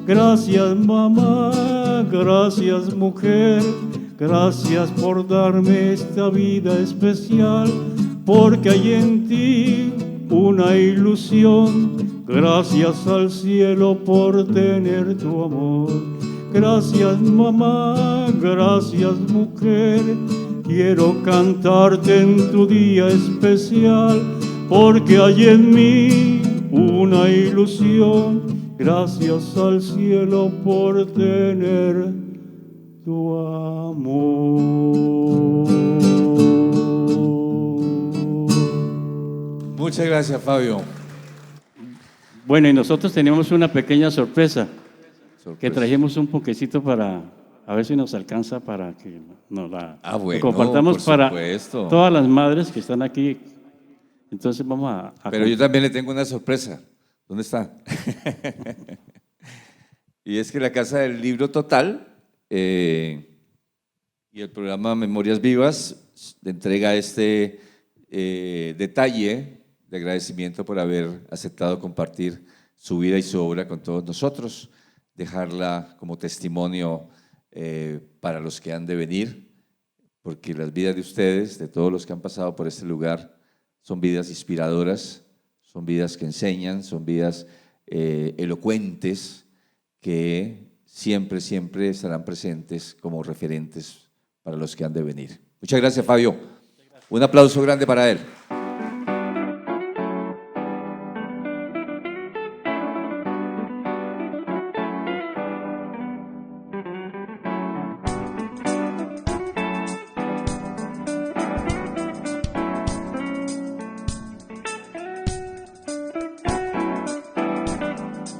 Gracias, mamá, gracias, mujer, gracias por darme esta vida especial, porque hay en ti una ilusión. Gracias al cielo por tener tu amor. Gracias, mamá, gracias, mujer. Quiero cantarte en tu día especial, porque hay en mí una ilusión. Gracias al cielo por tener tu amor. Muchas gracias, Fabio. Bueno, y nosotros tenemos una pequeña sorpresa. Que trajimos un poquecito para, a ver si nos alcanza para que nos la bueno, compartamos para supuesto. todas las madres que están aquí. Entonces vamos a Pero yo también le tengo una sorpresa. ¿Dónde está? Y es que la Casa del Libro Total y el programa Memorias Vivas le entrega este detalle de agradecimiento por haber aceptado compartir su vida y su obra con todos nosotros, dejarla como testimonio para los que han de venir, porque las vidas de ustedes, de todos los que han pasado por este lugar, son vidas inspiradoras, son vidas que enseñan, son vidas elocuentes que siempre, siempre estarán presentes como referentes para los que han de venir. Muchas gracias, Fabio. Un aplauso grande para él.